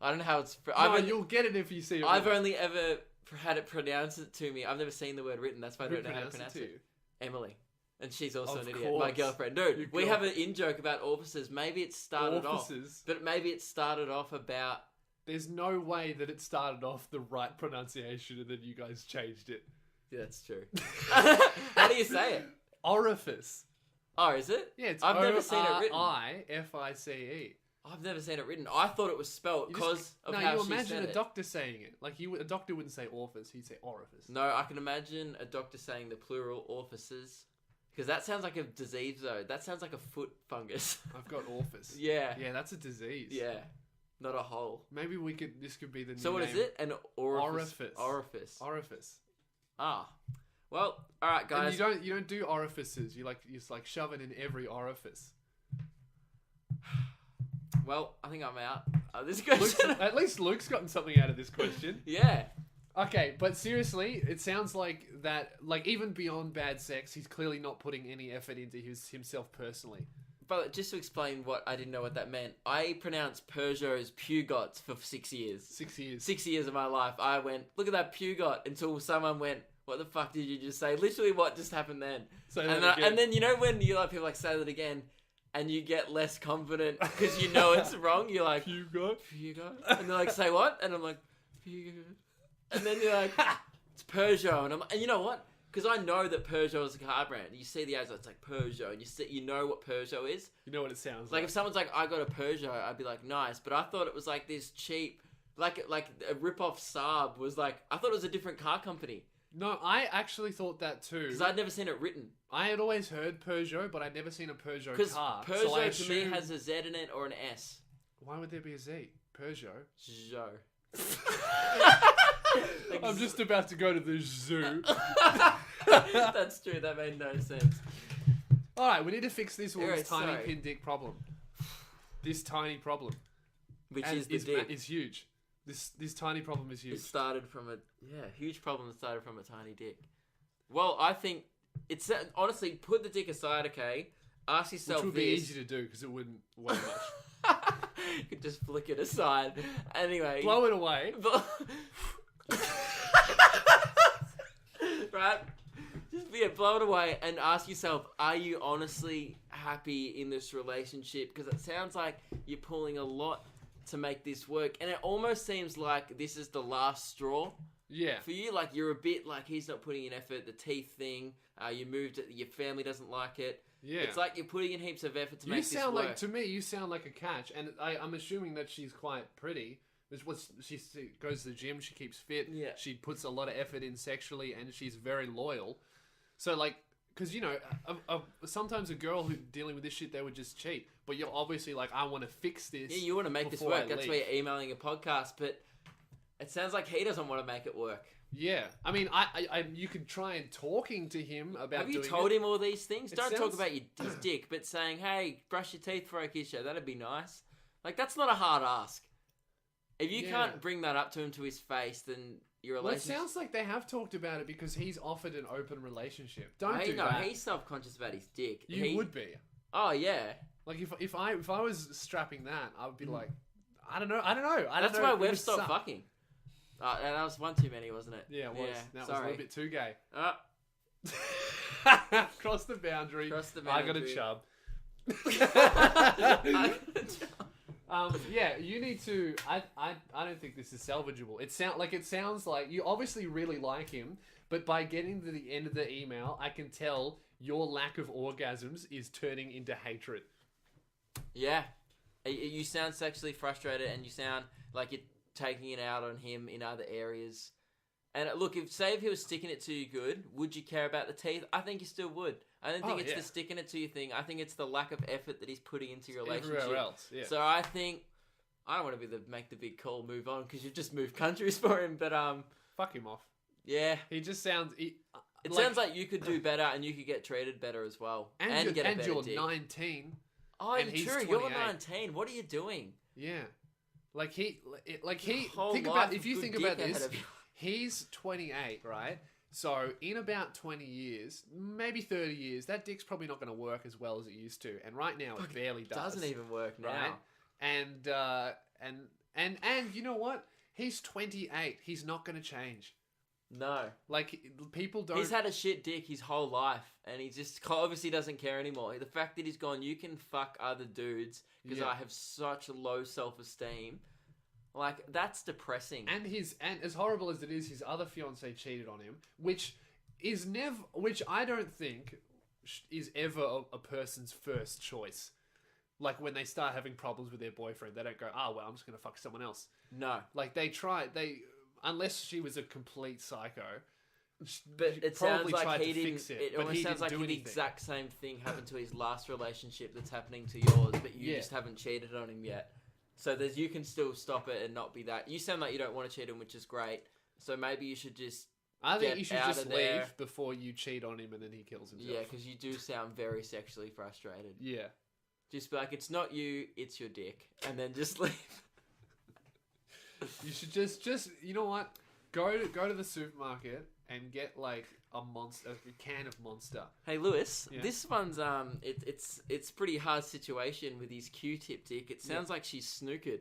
I don't know how it's... You'll get it if you see it I've only ever had it pronounced it to me. I've never seen the word written. That's why I don't know how to pronounce it. Emily. And she's also an idiot. My girlfriend. Dude, we have an in-joke about orifices. Maybe it started off... But maybe it started off about... There's no way that it started off the right pronunciation and then you guys changed it. Yeah, that's true. How do you say it? Orifice. Oh, is it? Yeah, it's I've never seen it written. O-R-I-F-I-C-E. I've never seen it written. I thought it was spelt because of how she said it. No, you imagine a doctor saying it. Like, a doctor wouldn't say orifice, he'd say orifice. No, I can imagine a doctor saying the plural orifices. Because that sounds like a disease, though. That sounds like a foot fungus. I've got orifice. Yeah. Yeah, that's a disease. Yeah. Not a hole. Maybe this could be the new So what name. is it? An orifice. Orifice. Orifice. Ah. Well, alright, guys. And you don't do orifices. You just like shove it in every orifice. Well, I think I'm out of this question. At least Luke's gotten something out of this question. Yeah. Okay, but seriously, it sounds like that, like, even beyond bad sex, he's clearly not putting any effort into himself personally. But just to explain what I didn't know what that meant, I pronounced Peugeot's Pugots for 6 years. 6 years. 6 years of my life. I went, look at that Pugot, until someone went, what the fuck did you just say? Literally what just happened then? And then, you know when you like people like say that again, and you get less confident because you know it's wrong, you're like, Pugot? And they're like, say what? And I'm like, Pugot. And then you're like, it's Peugeot. And you know what? Because I know that Peugeot is a car brand. You see the ads, it's like Peugeot. And you know what Peugeot is. You know what it sounds like. If someone's like, I got a Peugeot, I'd be like, nice. But I thought it was like this cheap, like a rip-off Saab was like, I thought it was a different car company. No, I actually thought that too. Because I'd never seen it written. I had always heard Peugeot, but I'd never seen a Peugeot car. Because Peugeot to me has a Z in it or an S. Why would there be a Z? Peugeot? I'm just about to go to the zoo. That's true. That made no sense. Alright, we need to fix this woman's tiny pin dick problem. This tiny problem. Which is the dick. Is huge. This tiny problem is huge. It started from huge problem that started from a tiny dick. Well, I think it's honestly, put the dick aside, okay? Ask yourself Which would be easy to do because it wouldn't weigh much. You could just flick it aside. Anyway. Blow it away. Right? Just blow it away and ask yourself, are you honestly happy in this relationship? Because it sounds like you're pulling a lot to make this work. And it almost seems like this is the last straw. Yeah. For you, like, you're a bit like, he's not putting in effort, the teeth thing, you moved it, your family doesn't like it. Yeah. It's like you're putting in heaps of effort to make this work. To me, you sound like a catch. And I'm assuming that she's quite pretty. She goes to the gym, she keeps fit, Yeah. she puts a lot of effort in sexually, and she's very loyal. So, like, because, you know, sometimes a girl who's dealing with this shit, they would just cheat. But you're obviously like, I want to fix this. Yeah, you want to make this work. That's why you're emailing a podcast. But it sounds like he doesn't want to make it work. Yeah. I mean, you could try and talking to him about Have you doing told it. him all these things? Don't talk sounds- about his dick, but saying, hey, brush your teeth before I kiss you. That'd be nice. Like, that's not a hard ask. If you can't bring that up to him to his face, then your relationship... Well, it sounds like they have talked about it because he's offered an open relationship. Don't Hey, do no, that. he's self-conscious about his dick. You would be. Oh, yeah. Like, if I was strapping that, I would be like, I don't know. That's why we've stopped fucking. Oh, that was one too many, wasn't it? Yeah, it was. That was a sorry. little bit too gay. Uh, Cross the boundary. I got a chub. Yeah, you need to. I don't think this is salvageable. It sounds like you obviously really like him, but by getting to the end of the email, I can tell your lack of orgasms is turning into hatred. Yeah, you sound sexually frustrated, and you sound like you're taking it out on him in other areas. And look, if he was sticking it to you good, would you care about the teeth? I think you still would. I don't think it's the sticking it to you thing. I think it's the lack of effort that he's putting into your relationship. Everywhere else, yeah. So I think I don't want to make the big call, move on, because you've just moved countries for him. But fuck him off. Yeah, he just sounds. It sounds like you could do better, and you could get treated better as well, and get a better you're dick. 19. Oh, and he's true. 28. You're 19. What are you doing? Yeah, think whole about life if you of think good about dick this. ahead of you. He's 28, right? So in about 20 years, maybe 30 years, that dick's probably not going to work as well as it used to. And right now, it barely does. Doesn't even work now. Right? And you know what? He's 28. He's not going to change. No. Like, people don't... He's had a shit dick his whole life, and he just obviously doesn't care anymore. The fact that he's gone, you can fuck other dudes, because I have such low self-esteem. Like, that's depressing. And as horrible as it is, his other fiancée cheated on him, which I don't think is ever a person's first choice. Like, when they start having problems with their boyfriend, they don't go, well, I'm just going to fuck someone else. No. Like, unless she was a complete psycho. But it sounds like he didn't. Fix it, it but almost he sounds didn't like do the anything. exact same thing happened to his last relationship that's happening to yours, but you just haven't cheated on him yet. So you can still stop it and not be that. You sound like you don't want to cheat him, which is great. So maybe you should just. I think you should out just of there. leave before you cheat on him and then he kills himself. Yeah, because you do sound very sexually frustrated. Yeah. Just be like, it's not you, it's your dick, and then just leave. You should just you know what? Go to the supermarket and get like a can of Monster. Hey Lewis, Yeah. this one's it's pretty hard situation with his Q-tip dick. It sounds like she's snookered.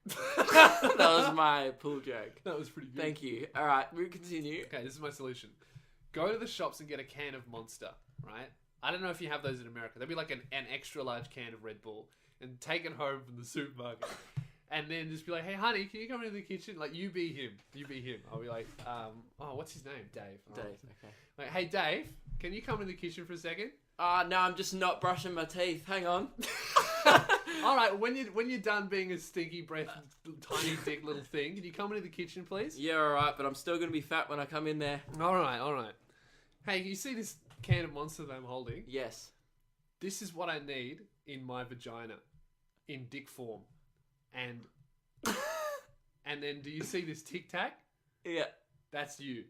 That was my pool joke. That was pretty good. Thank you. All right, we'll continue. Okay, this is my solution. Go to the shops and get a can of Monster, right? I don't know if you have those in America. There'll be like an extra large can of Red Bull and take it home from the supermarket. And then just be like, hey, honey, can you come into the kitchen? Like, you be him. I'll be like, what's his name? Dave. Dave, okay. Like, hey, Dave, can you come in the kitchen for a second? No, I'm just not brushing my teeth. Hang on. All right, when you're done being a stinky breath, tiny dick little thing, can you come into the kitchen, please? Yeah, all right, but I'm still going to be fat when I come in there. All right. Hey, you see this can of Monster that I'm holding? Yes. This is what I need in my vagina, in dick form. And then do you see this Tic Tac? Yeah. That's you.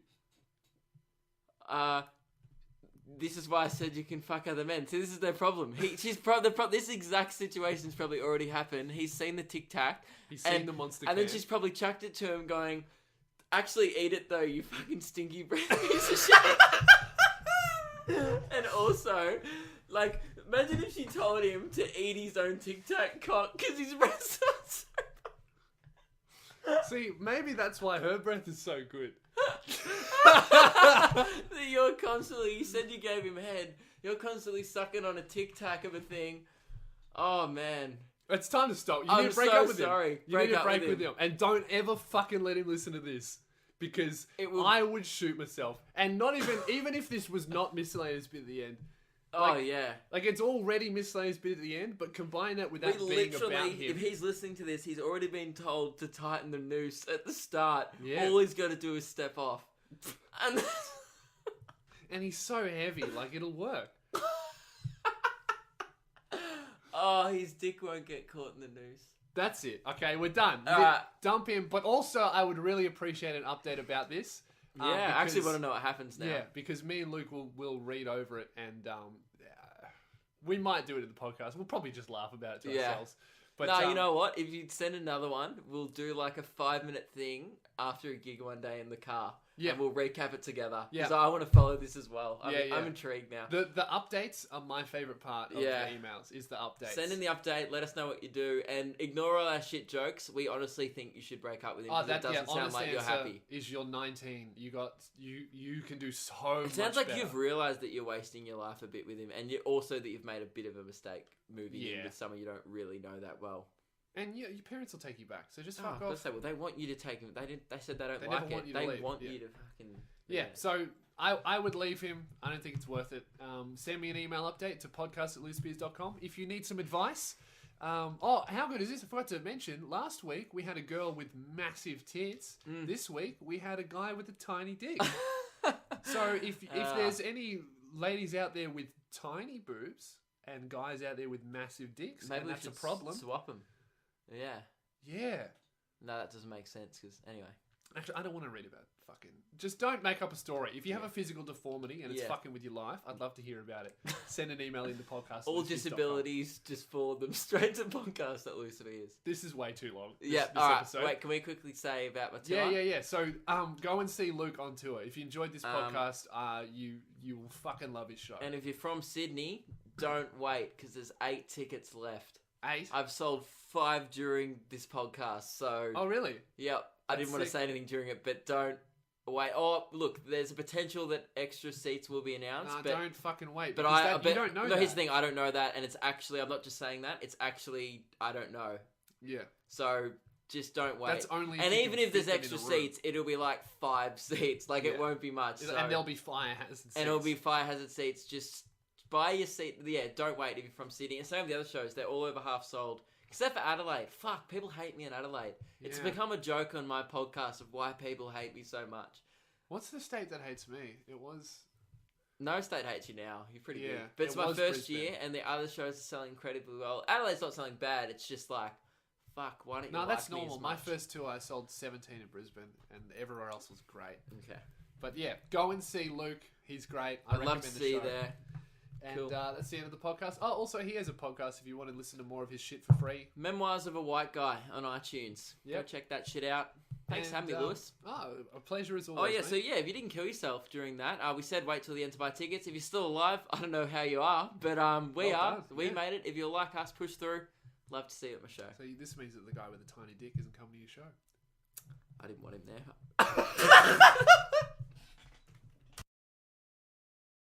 This is why I said you can fuck other men. See, this is their problem. This exact situation's probably already happened. He's seen the Tic Tac. He's seen the Monster can. And then she's probably chucked it to him going, actually eat it though, you fucking stinky breath piece of shit. And also, like, imagine if she told him to eat his own Tic Tac cock because his breath sounds so... See, maybe that's why her breath is so good. You said you gave him head. You're constantly sucking on a Tic Tac of a thing. Oh, man. It's time to stop. You need to break up with him. You need to break with him. And don't ever fucking let him listen to this. Because I would shoot myself. And not even if this was not miscellaneous bit at the end, Oh, yeah. Like, it's already Miss Slade's bit at the end, but combine that with that being about him. If he's listening to this, he's already been told to tighten the noose at the start. Yeah. All he's got to do is step off. And, and he's so heavy, like, it'll work. oh, his dick won't get caught in the noose. That's it. Okay, we're done. Dump him. But also, I would really appreciate an update about this. Yeah, I actually want to know what happens now. Yeah, because me and Luke will read over it, and we might do it in the podcast. We'll probably just laugh about it to ourselves. But no, you know what? If you send another one, we'll do like a 5-minute thing after a gig one day in the car. Yeah. And we'll recap it together. Because I want to follow this as well. I'm intrigued now. The updates are my favourite part of the emails, is the updates. Send in the update, let us know what you do, and ignore all our shit jokes. We honestly think you should break up with him, because it doesn't sound like you're happy. Is you're 19, you can do so much It sounds like better. you've realised that you're wasting your life a bit with him, and also that you've made a bit of a mistake moving in with someone you don't really know that well. And your parents will take you back, so just fuck off. Well, they want you to take him. They said they don't They like never it. want you to They leave. want you to fucking... Yeah, so I would leave him. I don't think it's worth it. Send me an email update to podcast@loosebs.com if you need some advice. How good is this? I forgot to mention, last week we had a girl with massive tits. This week we had a guy with a tiny dick. So if there's any ladies out there with tiny boobs and guys out there with massive dicks, maybe and that's a problem. Swap them. Yeah. Yeah. No, that doesn't make sense, because anyway. Actually, I don't want to read about fucking... Just don't make up a story. If you have a physical deformity and it's fucking with your life, I'd love to hear about it. Send an email into podcast. All disabilities, just forward them straight to podcast@loosebs. This is way too long. This episode. Wait, can we quickly say about my tour? Yeah. So, go and see Luke on tour. If you enjoyed this podcast, you will fucking love his show. And if you're from Sydney, don't wait, because there's 8 tickets left. 8? I've sold 5 during this podcast, so... Oh, really? Yep. I didn't want to say anything during it, but don't wait. Oh, look, there's a potential that extra seats will be announced. Nah, but don't fucking wait. But you don't know that. No, here's the thing, I don't know that, and it's actually, I'm not just saying that, it's actually, I don't know. Yeah. So, just don't wait. That's only... And even if there's extra seats, it'll be like 5 seats. Like, it won't be much. So. And there'll be fire hazard seats. And it'll be fire hazard seats. Just buy your seat. Yeah, don't wait if you're from Sydney. And same with the other shows, they're all over half sold. Except for Adelaide. Fuck, people hate me in Adelaide. Yeah. It's become a joke on my podcast of why people hate me so much. What's the state that hates me? It was... No state hates you now. You're pretty good. But it's it my first Brisbane. year, and the other shows are selling incredibly well. Adelaide's not selling bad. It's just like, fuck, why don't you like that's me normal. as My much? first tour, I sold 17 in Brisbane, and everywhere else was great. Okay. But yeah, go and see Luke. He's great. I'd love to see you there. And cool. That's the end of the podcast. Oh, also, he has a podcast if you want to listen to more of his shit for free. Memoirs of a White Guy on iTunes. Go check that shit out. Thanks for having me, Lewis. Oh, a pleasure as always. Oh, yeah, mate. so yeah, if you didn't kill yourself during that, we said wait till the end to buy tickets. If you're still alive, I don't know how you are, but we are. Done. We made it. If you're like us, push through. Love to see you at my show. So this means that the guy with the tiny dick isn't coming to your show. I didn't want him there.